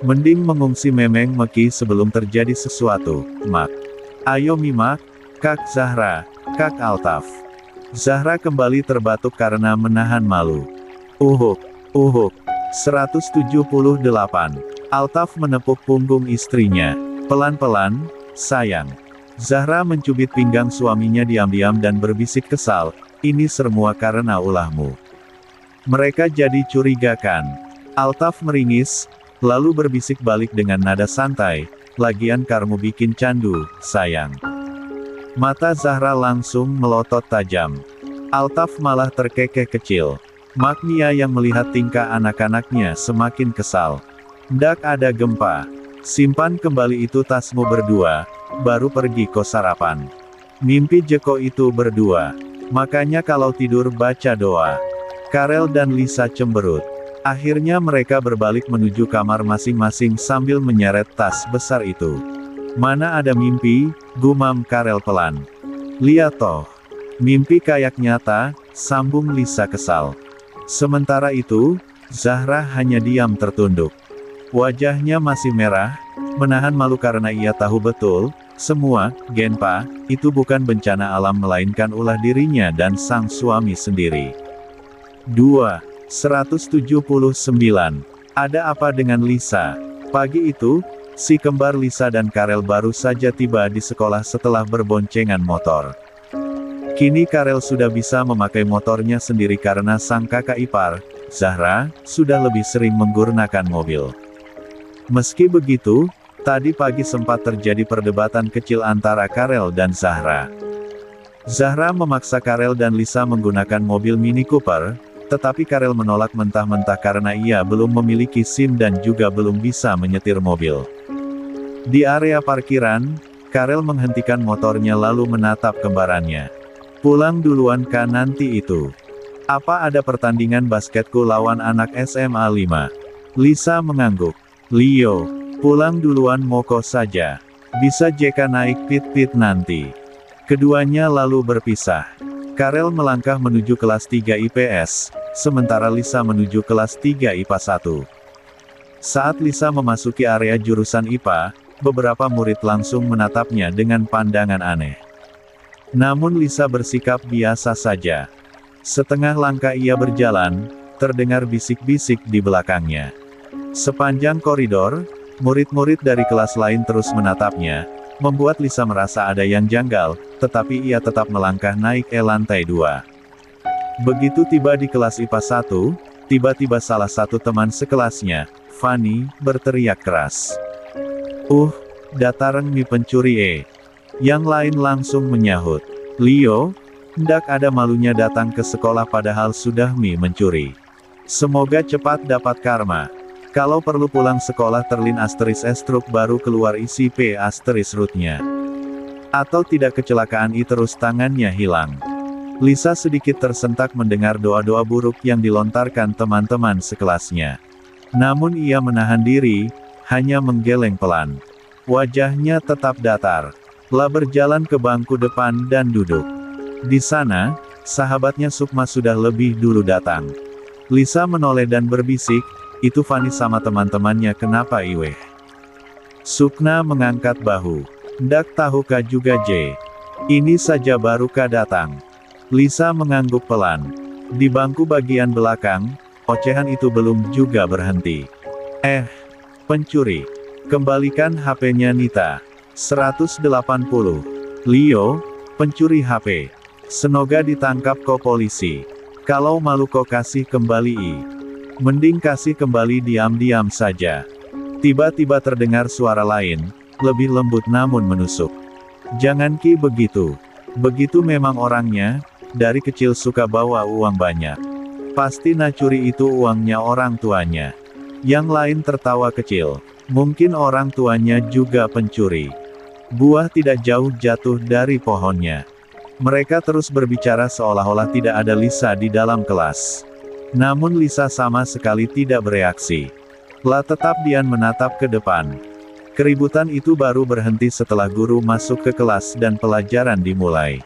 Mending mengungsi Memeng Meki sebelum terjadi sesuatu, Mak. Ayo Mimak, Kak Zahra, Kak Altaf. Zahra kembali terbatuk karena menahan malu. Uhuk. 178. Altaf menepuk punggung istrinya. Pelan-pelan, sayang. Zahra mencubit pinggang suaminya diam-diam dan berbisik kesal, ini semua karena ulahmu. Mereka jadi curiga kan? Altaf meringis, lalu berbisik balik dengan nada santai, lagian karmu bikin candu, sayang. Mata Zahra langsung melotot tajam. Altaf malah terkekeh kecil. Mak Mia yang melihat tingkah anak-anaknya semakin kesal. Ndak ada gempa. Simpan kembali itu tasmu berdua, baru pergi kos sarapan. Mimpi jeko itu berdua. Makanya kalau tidur baca doa. Karel dan Lisa cemberut. Akhirnya mereka berbalik menuju kamar masing-masing sambil menyeret tas besar itu. Mana ada mimpi, gumam Karel pelan. Lihat toh. Mimpi kayak nyata, sambung Lisa kesal. Sementara itu, Zahra hanya diam tertunduk. Wajahnya masih merah, menahan malu karena ia tahu betul, semua, Genpa, itu bukan bencana alam melainkan ulah dirinya dan sang suami sendiri. 179. Ada apa dengan Lisa? Pagi itu, si kembar Lisa dan Karel baru saja tiba di sekolah setelah berboncengan motor. Kini Karel sudah bisa memakai motornya sendiri karena sang kakak ipar, Zahra, sudah lebih sering menggunakan mobil. Meski begitu, tadi pagi sempat terjadi perdebatan kecil antara Karel dan Zahra. Zahra memaksa Karel dan Lisa menggunakan mobil Mini Cooper, tetapi Karel menolak mentah-mentah karena ia belum memiliki SIM dan juga belum bisa menyetir mobil. Di area parkiran, Karel menghentikan motornya lalu menatap kembarannya. Pulang duluan kan nanti itu. Apa ada pertandingan basketku lawan anak SMA 5? Lisa mengangguk. Leo, pulang duluan moko saja. Bisa JK naik pit-pit nanti. Keduanya lalu berpisah. Karel melangkah menuju kelas 3 IPS, sementara Lisa menuju kelas 3 IPA 1. Saat Lisa memasuki area jurusan IPA, beberapa murid langsung menatapnya dengan pandangan aneh. Namun Lisa bersikap biasa saja. Setengah langkah ia berjalan, terdengar bisik-bisik di belakangnya. Sepanjang koridor, murid-murid dari kelas lain terus menatapnya, membuat Lisa merasa ada yang janggal, tetapi ia tetap melangkah naik ke lantai 2. Begitu tiba di kelas IPA 1, tiba-tiba salah satu teman sekelasnya, Fanny, berteriak keras. Datareng mi pencuri Yang lain langsung menyahut. Leo, ndak ada malunya datang ke sekolah padahal sudah mi mencuri. Semoga cepat dapat karma. Kalau perlu pulang sekolah terlin asteris estruk baru keluar isi P asteris rootnya. Atau tidak kecelakaan terus tangannya hilang. Lisa sedikit tersentak mendengar doa-doa buruk yang dilontarkan teman-teman sekelasnya. Namun ia menahan diri, hanya menggeleng pelan. Wajahnya tetap datar. Lah berjalan ke bangku depan dan duduk. Di sana, sahabatnya Sukma sudah lebih dulu datang. Lisa menoleh dan berbisik, "Itu Fanny sama teman-temannya, kenapa iweh?" Sukna mengangkat bahu. "Ndak tahukah juga J. Ini saja baru kah datang." Lisa mengangguk pelan. Di bangku bagian belakang, ocehan itu belum juga berhenti. Pencuri. Kembalikan HP-nya Nita. 180. Leo, pencuri HP. Senoga ditangkap ko polisi. Kalau malu ko kasih kembali i. Mending kasih kembali diam-diam saja. Tiba-tiba terdengar suara lain, lebih lembut namun menusuk. "Jangan ki begitu. Begitu memang orangnya, dari kecil suka bawa uang banyak. Pasti nacuri itu uangnya orang tuanya." Yang lain tertawa kecil. Mungkin orang tuanya juga pencuri. Buah tidak jauh jatuh dari pohonnya. Mereka terus berbicara seolah-olah tidak ada Lisa di dalam kelas. Namun Lisa sama sekali tidak bereaksi. Lah tetap Dian menatap ke depan. Keributan itu baru berhenti setelah guru masuk ke kelas dan pelajaran dimulai.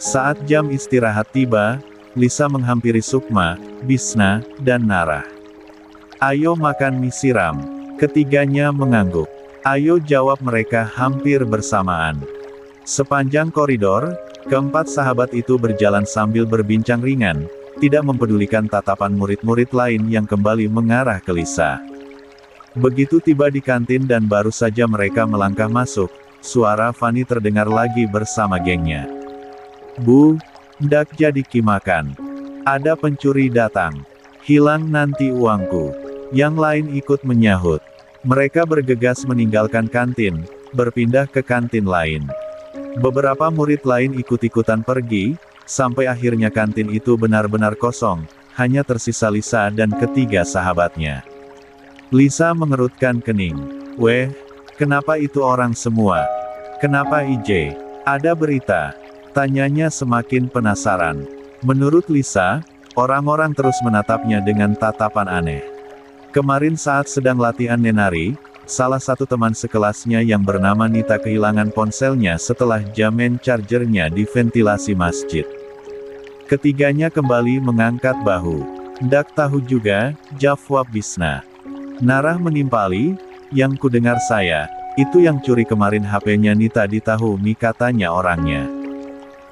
Saat jam istirahat tiba, Lisa menghampiri Sukma, Bisna, dan Narah. "Ayo makan mie siram." Ketiganya mengangguk. "Ayo," jawab mereka hampir bersamaan. Sepanjang koridor, keempat sahabat itu berjalan sambil berbincang ringan, tidak mempedulikan tatapan murid-murid lain yang kembali mengarah ke Lisa. Begitu tiba di kantin dan baru saja mereka melangkah masuk, suara Fanny terdengar lagi bersama gengnya. "Bu, ndak jadi kimakan. Ada pencuri datang. Hilang nanti uangku." Yang lain ikut menyahut. Mereka bergegas meninggalkan kantin, berpindah ke kantin lain. Beberapa murid lain ikut-ikutan pergi, sampai akhirnya kantin itu benar-benar kosong, hanya tersisa Lisa dan ketiga sahabatnya. Lisa mengerutkan kening. "Weh, kenapa itu orang semua? Kenapa IJ? Ada berita?" Tanyanya semakin penasaran. Menurut Lisa, orang-orang terus menatapnya dengan tatapan aneh. Kemarin saat sedang latihan menari, salah satu teman sekelasnya yang bernama Nita kehilangan ponselnya setelah jamen chargernya di ventilasi masjid. Ketiganya kembali mengangkat bahu. "Ndak tahu juga," jawab Bisna. Narah menimpali, "Yang kudengar saya, itu yang curi kemarin HP-nya Nita di tahu mi katanya orangnya."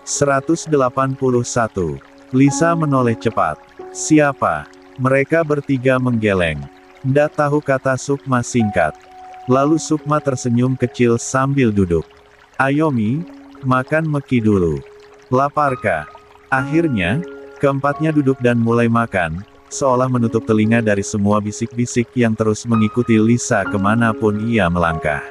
181. Lisa menoleh cepat. "Siapa?" Mereka bertiga menggeleng. "Ndak tahu," kata Sukma singkat. Lalu Sukma tersenyum kecil sambil duduk. "Ayo Mi, makan meki dulu. Laparkah?" Akhirnya, keempatnya duduk dan mulai makan, seolah menutup telinga dari semua bisik-bisik yang terus mengikuti Lisa kemanapun ia melangkah.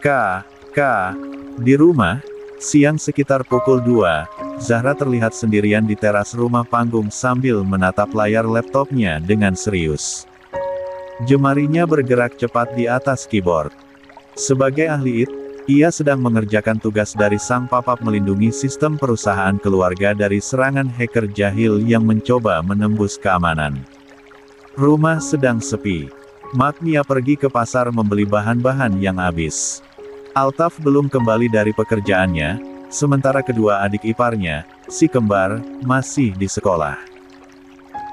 Kak, di rumah, siang sekitar pukul 2, Zahra terlihat sendirian di teras rumah panggung sambil menatap layar laptopnya dengan serius. Jemarinya bergerak cepat di atas keyboard. Sebagai ahli IT, ia sedang mengerjakan tugas dari sang papap melindungi sistem perusahaan keluarga dari serangan hacker jahil yang mencoba menembus keamanan. Rumah sedang sepi. Magnia pergi ke pasar membeli bahan-bahan yang habis. Altaf belum kembali dari pekerjaannya, sementara kedua adik iparnya, si kembar, masih di sekolah.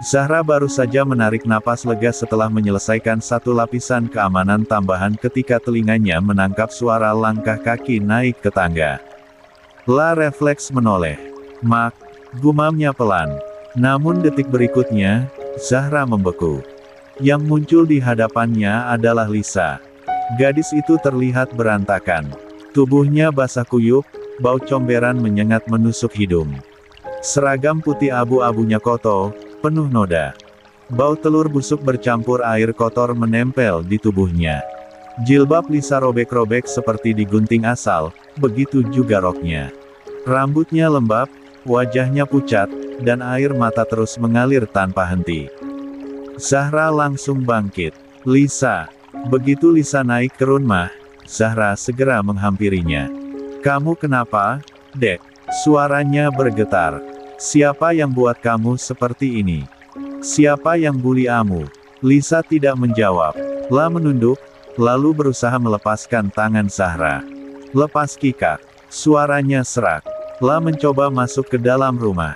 Zahra baru saja menarik napas lega setelah menyelesaikan satu lapisan keamanan tambahan ketika telinganya menangkap suara langkah kaki naik ke tangga. Lah refleks menoleh. "Mak," gumamnya pelan. Namun detik berikutnya, Zahra membeku. Yang muncul di hadapannya adalah Lisa. Gadis itu terlihat berantakan. Tubuhnya basah kuyup, bau comberan menyengat menusuk hidung. Seragam putih abu-abunya kotor, penuh noda. Bau telur busuk bercampur air kotor menempel di tubuhnya. Jilbab Lisa robek-robek seperti digunting asal, begitu juga roknya. Rambutnya lembab, wajahnya pucat, dan air mata terus mengalir tanpa henti. Zahra langsung bangkit. "Lisa." Begitu Lisa naik ke rumah, Zahra segera menghampirinya. "Kamu kenapa, Dek?" Suaranya bergetar. Siapa yang buat kamu seperti ini? Siapa yang bully kamu? Lisa tidak menjawab. La menunduk, lalu berusaha melepaskan tangan Zahra. Lepas Kikak. Suaranya serak. La mencoba masuk ke dalam rumah.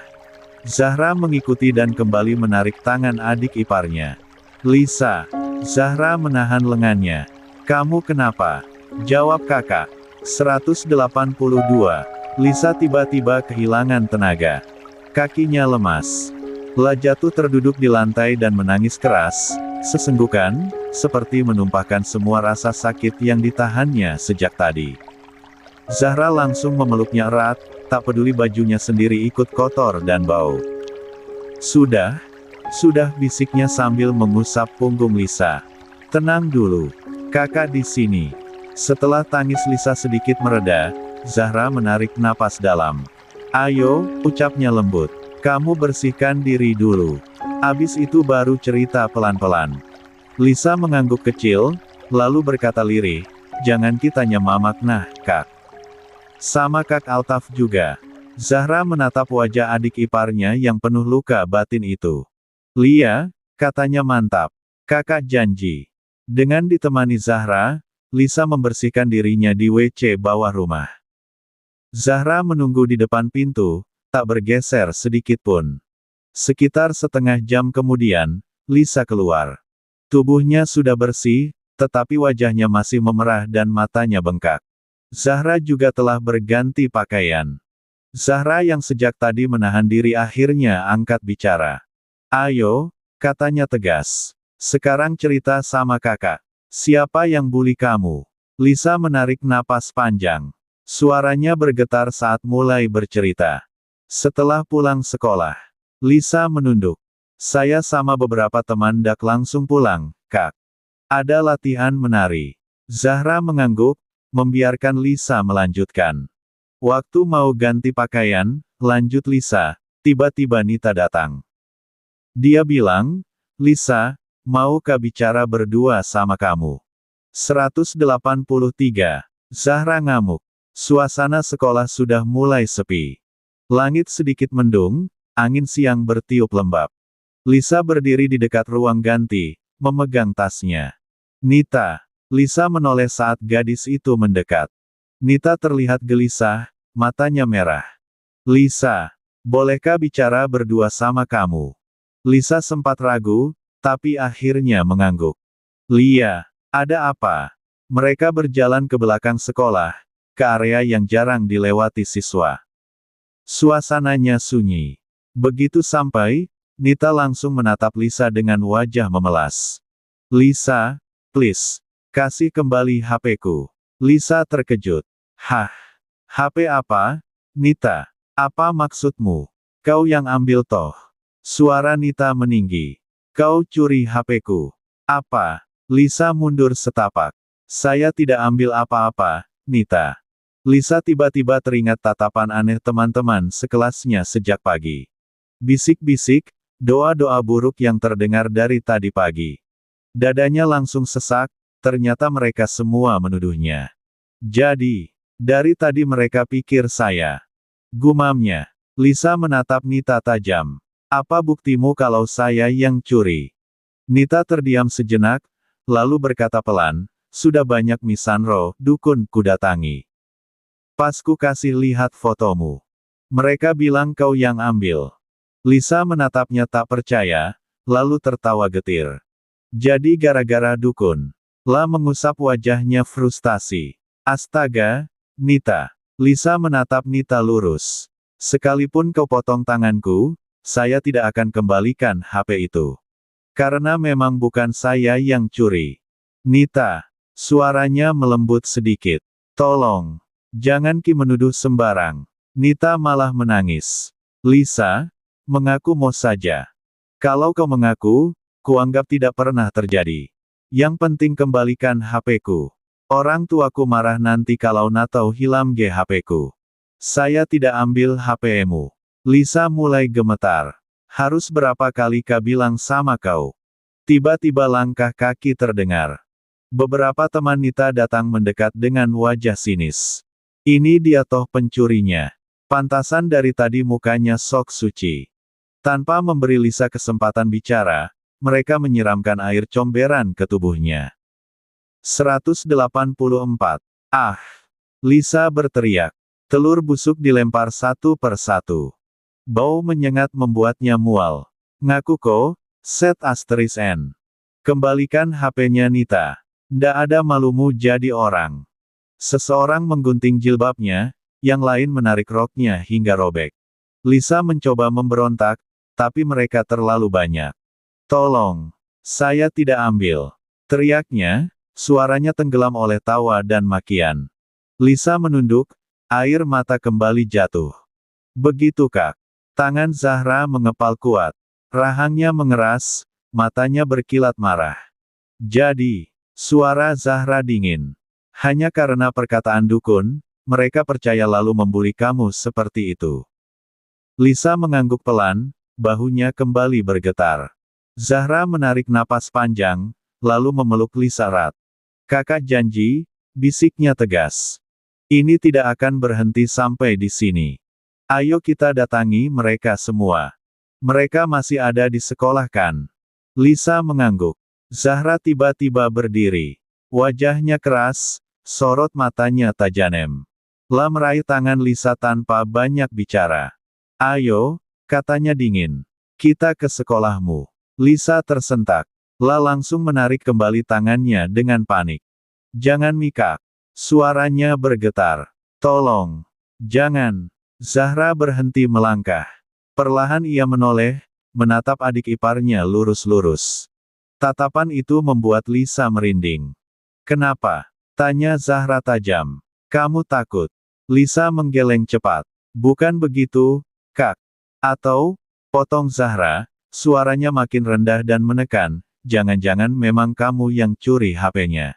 Zahra mengikuti dan kembali menarik tangan adik iparnya. Lisa. Zahra menahan lengannya. Kamu kenapa? Jawab kakak. 182. Lisa tiba-tiba kehilangan tenaga. Kakinya lemas. La jatuh terduduk di lantai dan menangis keras, sesenggukan, seperti menumpahkan semua rasa sakit yang ditahannya sejak tadi. Zahra langsung memeluknya erat, tak peduli bajunya sendiri ikut kotor dan bau. Sudah, bisiknya sambil mengusap punggung Lisa. Tenang dulu. Kakak di sini. Setelah tangis Lisa sedikit mereda, Zahra menarik napas dalam. Ayo, ucapnya lembut. Kamu bersihkan diri dulu. Abis itu baru cerita pelan-pelan. Lisa mengangguk kecil, lalu berkata lirih, jangan kitanya mamak nah, Kak. Sama Kak Altaf juga. Zahra menatap wajah adik iparnya yang penuh luka batin itu. Lia, katanya mantap. Kakak janji. Dengan ditemani Zahra, Lisa membersihkan dirinya di WC bawah rumah. Zahra menunggu di depan pintu, tak bergeser sedikit pun. Sekitar setengah jam kemudian, Lisa keluar. Tubuhnya sudah bersih, tetapi wajahnya masih memerah dan matanya bengkak. Zahra juga telah berganti pakaian. Zahra yang sejak tadi menahan diri akhirnya angkat bicara. Ayo, katanya tegas. Sekarang cerita sama kakak. Siapa yang bully kamu? Lisa menarik napas panjang. Suaranya bergetar saat mulai bercerita. Setelah pulang sekolah, Lisa menunduk. Saya sama beberapa teman dak langsung pulang, Kak. Ada latihan menari. Zahra mengangguk, membiarkan Lisa melanjutkan. Waktu mau ganti pakaian, lanjut Lisa, tiba-tiba Nita datang. Dia bilang, Lisa, maukah bicara berdua sama kamu? 183. Zahra ngamuk. Suasana sekolah sudah mulai sepi. Langit sedikit mendung, angin siang bertiup lembab. Lisa berdiri di dekat ruang ganti, memegang tasnya. Nita. Lisa menoleh saat gadis itu mendekat. Nita terlihat gelisah, matanya merah. Lisa, bolehkah bicara berdua sama kamu? Lisa sempat ragu, tapi akhirnya mengangguk. Lia, ada apa? Mereka berjalan ke belakang sekolah, ke area yang jarang dilewati siswa. Suasananya sunyi. Begitu sampai, Nita langsung menatap Lisa dengan wajah memelas. Lisa, please. Kasih kembali HP-ku. Lisa terkejut. Hah? HP apa? Nita. Apa maksudmu? Kau yang ambil toh. Suara Nita meninggi. Kau curi HP-ku. Apa? Lisa mundur setapak. Saya tidak ambil apa-apa, Nita. Lisa tiba-tiba teringat tatapan aneh teman-teman sekelasnya sejak pagi. Bisik-bisik, doa-doa buruk yang terdengar dari tadi pagi. Dadanya langsung sesak. Ternyata mereka semua menuduhnya. Jadi, dari tadi mereka pikir saya. Gumamnya. Lisa menatap Nita tajam. Apa buktimu kalau saya yang curi? Nita terdiam sejenak, lalu berkata pelan, sudah banyak misanro, dukun kudatangi. Pas ku kasih lihat fotomu. Mereka bilang kau yang ambil. Lisa menatapnya tak percaya, lalu tertawa getir. Jadi gara-gara dukun. La mengusap wajahnya frustasi. Astaga, Nita. Lisa menatap Nita lurus. Sekalipun kau potong tanganku, saya tidak akan kembalikan HP itu. Karena memang bukan saya yang curi. Nita. Suaranya melembut sedikit. Tolong. Jangan Ki menuduh sembarang. Nita malah menangis. Lisa. Mengaku mau saja. Kalau kau mengaku, kuanggap tidak pernah terjadi. Yang penting kembalikan HP-ku. Orang tuaku marah nanti kalau Natau hilang HP-ku. Saya tidak ambil HP-mu. Lisa mulai gemetar. Harus berapa kali kau bilang sama kau? Tiba-tiba langkah kaki terdengar. Beberapa teman Nita datang mendekat dengan wajah sinis. Ini dia toh pencurinya. Pantasan dari tadi mukanya sok suci. Tanpa memberi Lisa kesempatan bicara, mereka menyiramkan air comberan ke tubuhnya. 184. Ah! Lisa berteriak. Telur busuk dilempar satu per satu. Bau menyengat membuatnya mual. Ngaku set asterisk N. Kembalikan HP-nya Nita. Ndak ada malumu jadi orang. Seseorang menggunting jilbabnya, yang lain menarik roknya hingga robek. Lisa mencoba memberontak, tapi mereka terlalu banyak. Tolong, saya tidak ambil. Teriaknya, suaranya tenggelam oleh tawa dan makian. Lisa menunduk, air mata kembali jatuh. Begitu Kak. Tangan Zahra mengepal kuat. Rahangnya mengeras, matanya berkilat marah. Jadi, suara Zahra dingin. Hanya karena perkataan dukun, mereka percaya lalu membuli kamu seperti itu. Lisa mengangguk pelan, bahunya kembali bergetar. Zahra menarik napas panjang, lalu memeluk Lisa erat. Kakak janji, bisiknya tegas. Ini tidak akan berhenti sampai di sini. Ayo kita datangi mereka semua. Mereka masih ada di sekolah kan? Lisa mengangguk. Zahra tiba-tiba berdiri. Wajahnya keras, sorot matanya tajam. La meraih tangan Lisa tanpa banyak bicara. Ayo, katanya dingin. Kita ke sekolahmu. Lisa tersentak. La langsung menarik kembali tangannya dengan panik. Jangan Mika. Suaranya bergetar. Tolong. Jangan. Zahra berhenti melangkah. Perlahan ia menoleh, menatap adik iparnya lurus-lurus. Tatapan itu membuat Lisa merinding. Kenapa? Tanya Zahra tajam. Kamu takut? Lisa menggeleng cepat. Bukan begitu, Kak. Atau, potong Zahra, suaranya makin rendah dan menekan, jangan-jangan memang kamu yang curi HP-nya.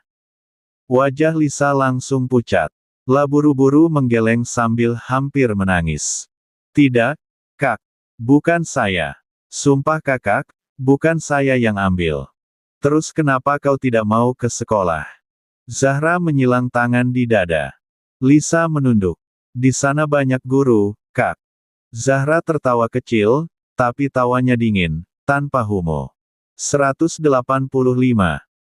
Wajah Lisa langsung pucat. La buru-buru menggeleng sambil hampir menangis. Tidak, Kak. Bukan saya. Sumpah Kakak, bukan saya yang ambil. Terus kenapa kau tidak mau ke sekolah? Zahra menyilang tangan di dada. Lisa menunduk. Di sana banyak guru, Kak. Zahra tertawa kecil, tapi tawanya dingin, tanpa humor. 185.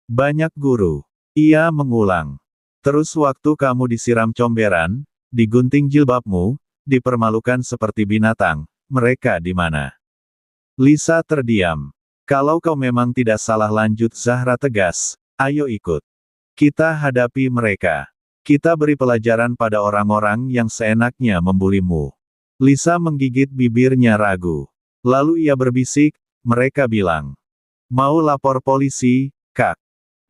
Banyak guru. Ia mengulang. Terus waktu kamu disiram comberan, digunting jilbabmu, dipermalukan seperti binatang, mereka di mana? Lisa terdiam. Kalau kau memang tidak salah lanjut Zahra tegas, ayo ikut. Kita hadapi mereka. Kita beri pelajaran pada orang-orang yang seenaknya membulimu. Lisa menggigit bibirnya ragu. Lalu ia berbisik, mereka bilang. Mau lapor polisi, Kak.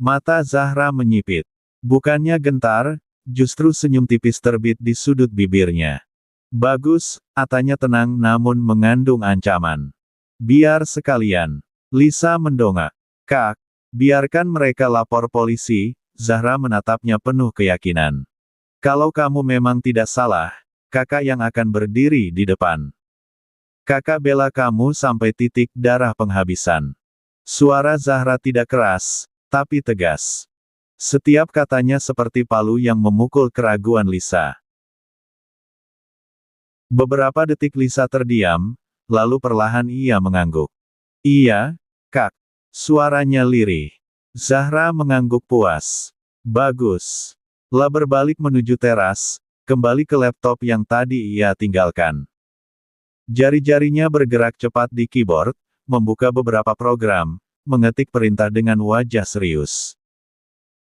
Mata Zahra menyipit. Bukannya gentar, justru senyum tipis terbit di sudut bibirnya. Bagus, katanya tenang namun mengandung ancaman. Biar sekalian. Lisa mendongak. Kak, biarkan mereka lapor polisi. Zahra menatapnya penuh keyakinan. Kalau kamu memang tidak salah, kakak yang akan berdiri di depan. Kakak bela kamu sampai titik darah penghabisan. Suara Zahra tidak keras, tapi tegas. Setiap katanya seperti palu yang memukul keraguan Lisa. Beberapa detik Lisa terdiam, lalu perlahan ia mengangguk. Iya, Kak. Suaranya lirih. Zahra mengangguk puas. Bagus. La berbalik menuju teras, kembali ke laptop yang tadi ia tinggalkan. Jari-jarinya bergerak cepat di keyboard, membuka beberapa program, mengetik perintah dengan wajah serius.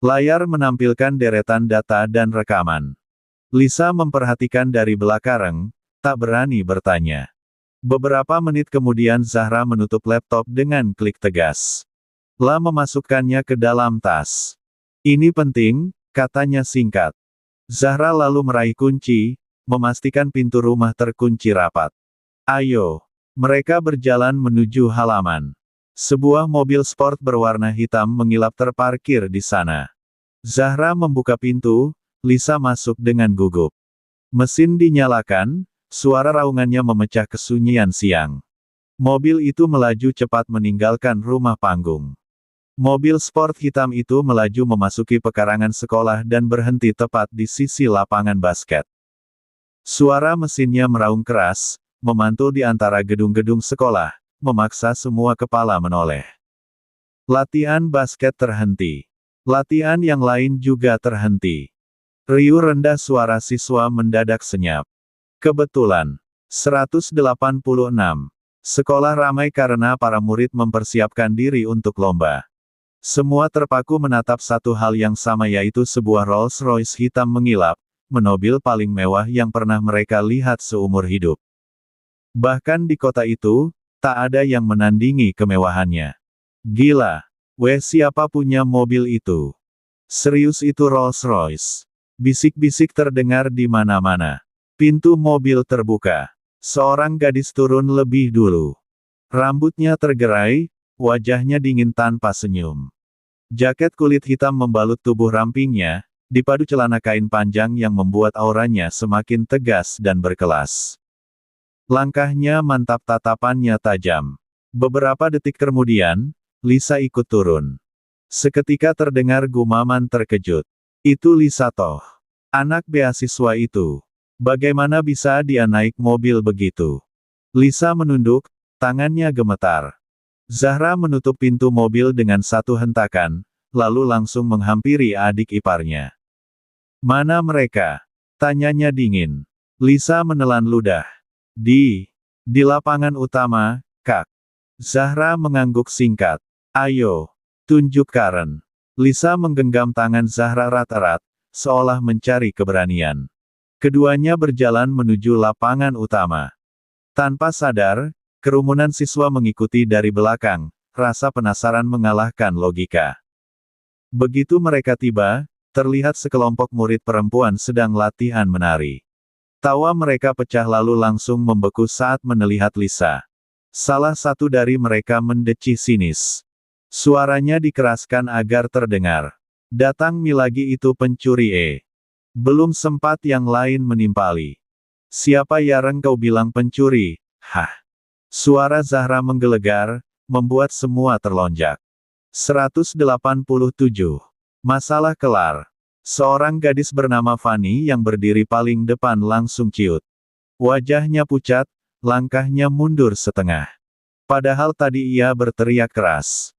Layar menampilkan deretan data dan rekaman. Lisa memperhatikan dari belakang, tak berani bertanya. Beberapa menit kemudian Zahra menutup laptop dengan klik tegas. La memasukkannya ke dalam tas. Ini penting, katanya singkat. Zahra lalu meraih kunci, memastikan pintu rumah terkunci rapat. Ayo. Mereka berjalan menuju halaman. Sebuah mobil sport berwarna hitam mengilap terparkir di sana. Zahra membuka pintu, Lisa masuk dengan gugup. Mesin dinyalakan, suara raungannya memecah kesunyian siang. Mobil itu melaju cepat meninggalkan rumah panggung. Mobil sport hitam itu melaju memasuki pekarangan sekolah dan berhenti tepat di sisi lapangan basket. Suara mesinnya meraung keras, memantul di antara gedung-gedung sekolah, memaksa semua kepala menoleh. Latihan basket terhenti. Latihan yang lain juga terhenti. Riuh rendah suara siswa mendadak senyap. Kebetulan. 186. Sekolah ramai karena para murid mempersiapkan diri untuk lomba. Semua terpaku menatap satu hal yang sama, yaitu sebuah Rolls-Royce hitam mengilap, mobil paling mewah yang pernah mereka lihat seumur hidup. Bahkan di kota itu, tak ada yang menandingi kemewahannya. Gila. Siapa punya mobil itu? Serius itu Rolls-Royce? Bisik-bisik terdengar di mana-mana. Pintu mobil terbuka. Seorang gadis turun lebih dulu. Rambutnya tergerai, wajahnya dingin tanpa senyum. Jaket kulit hitam membalut tubuh rampingnya, dipadu celana kain panjang yang membuat auranya semakin tegas dan berkelas. Langkahnya mantap, tatapannya tajam. Beberapa detik kemudian, Lisa ikut turun. Seketika terdengar gumaman terkejut. Itu Lisa toh. Anak beasiswa itu. Bagaimana bisa dia naik mobil begitu? Lisa menunduk, tangannya gemetar. Zahra menutup pintu mobil dengan satu hentakan, lalu langsung menghampiri adik iparnya. Mana mereka? Tanyanya dingin. Lisa menelan ludah. Di lapangan utama, Kak. Zahra mengangguk singkat. Ayo, tunjuk Karen. Lisa menggenggam tangan Zahra erat-erat, seolah mencari keberanian. Keduanya berjalan menuju lapangan utama. Tanpa sadar, kerumunan siswa mengikuti dari belakang, rasa penasaran mengalahkan logika. Begitu mereka tiba, terlihat sekelompok murid perempuan sedang latihan menari. Tawa mereka pecah lalu langsung membeku saat melihat Lisa. Salah satu dari mereka mendecih sinis. Suaranya dikeraskan agar terdengar. Datang mi lagi itu pencuri. Belum sempat yang lain menimpali. Siapa yang kau bilang pencuri? Hah. Suara Zahra menggelegar, membuat semua terlonjak. 187. Masalah kelar. Seorang gadis bernama Fanny yang berdiri paling depan langsung ciut. Wajahnya pucat, langkahnya mundur setengah. Padahal tadi ia berteriak keras.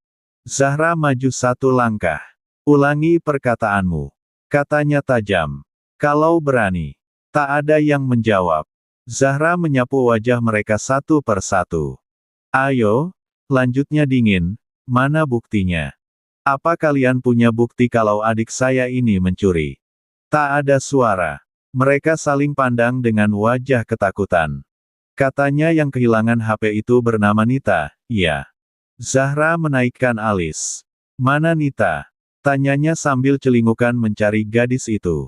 Zahra maju satu langkah. Ulangi perkataanmu. Katanya tajam. Kalau berani. Tak ada yang menjawab. Zahra menyapu wajah mereka satu per satu. Ayo, lanjutnya dingin, mana buktinya? Apa kalian punya bukti kalau adik saya ini mencuri? Tak ada suara. Mereka saling pandang dengan wajah ketakutan. Katanya yang kehilangan HP itu bernama Nita, iya. Zahra menaikkan alis. Mana Nita? Tanyanya sambil celingukan mencari gadis itu.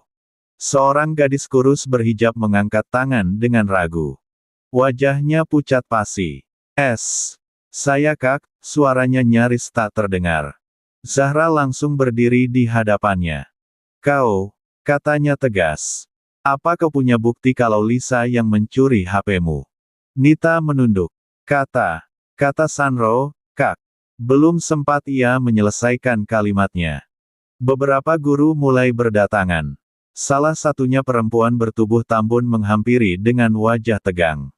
Seorang gadis kurus berhijab mengangkat tangan dengan ragu. Wajahnya pucat pasi. Saya Kak, suaranya nyaris tak terdengar. Zahra langsung berdiri di hadapannya. Kau, katanya tegas. Apa kau punya bukti kalau Lisa yang mencuri HP-mu? Nita menunduk. Kata Sanro, Kak. Belum sempat ia menyelesaikan kalimatnya. Beberapa guru mulai berdatangan. Salah satunya perempuan bertubuh tambun menghampiri dengan wajah tegang.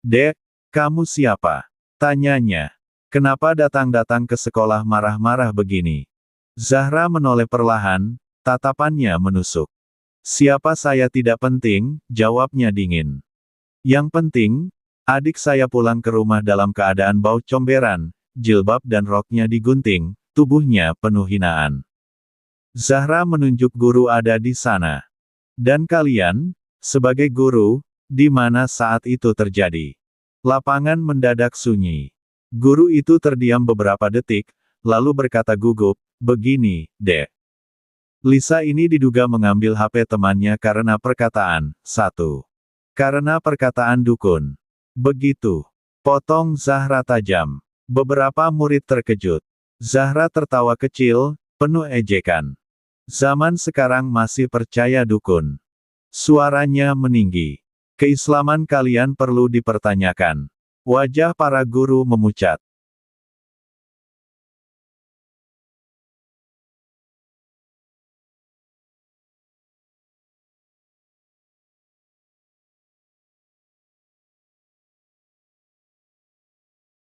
Dek, kamu siapa? Tanyanya. Kenapa datang-datang ke sekolah marah-marah begini? Zahra menoleh perlahan, tatapannya menusuk. Siapa saya tidak penting, jawabnya dingin. Yang penting, adik saya pulang ke rumah dalam keadaan bau comberan, jilbab dan roknya digunting, tubuhnya penuh hinaan. Zahra menunjuk guru ada di sana. Dan kalian, sebagai guru, di mana saat itu terjadi? Lapangan mendadak sunyi. Guru itu terdiam beberapa detik, lalu berkata gugup, begini, Dek. Lisa ini diduga mengambil HP temannya karena perkataan, 1. Karena perkataan dukun. Begitu. Potong Zahra tajam. Beberapa murid terkejut. Zahra tertawa kecil, penuh ejekan. Zaman sekarang masih percaya dukun. Suaranya meninggi. Keislaman kalian perlu dipertanyakan. Wajah para guru memucat.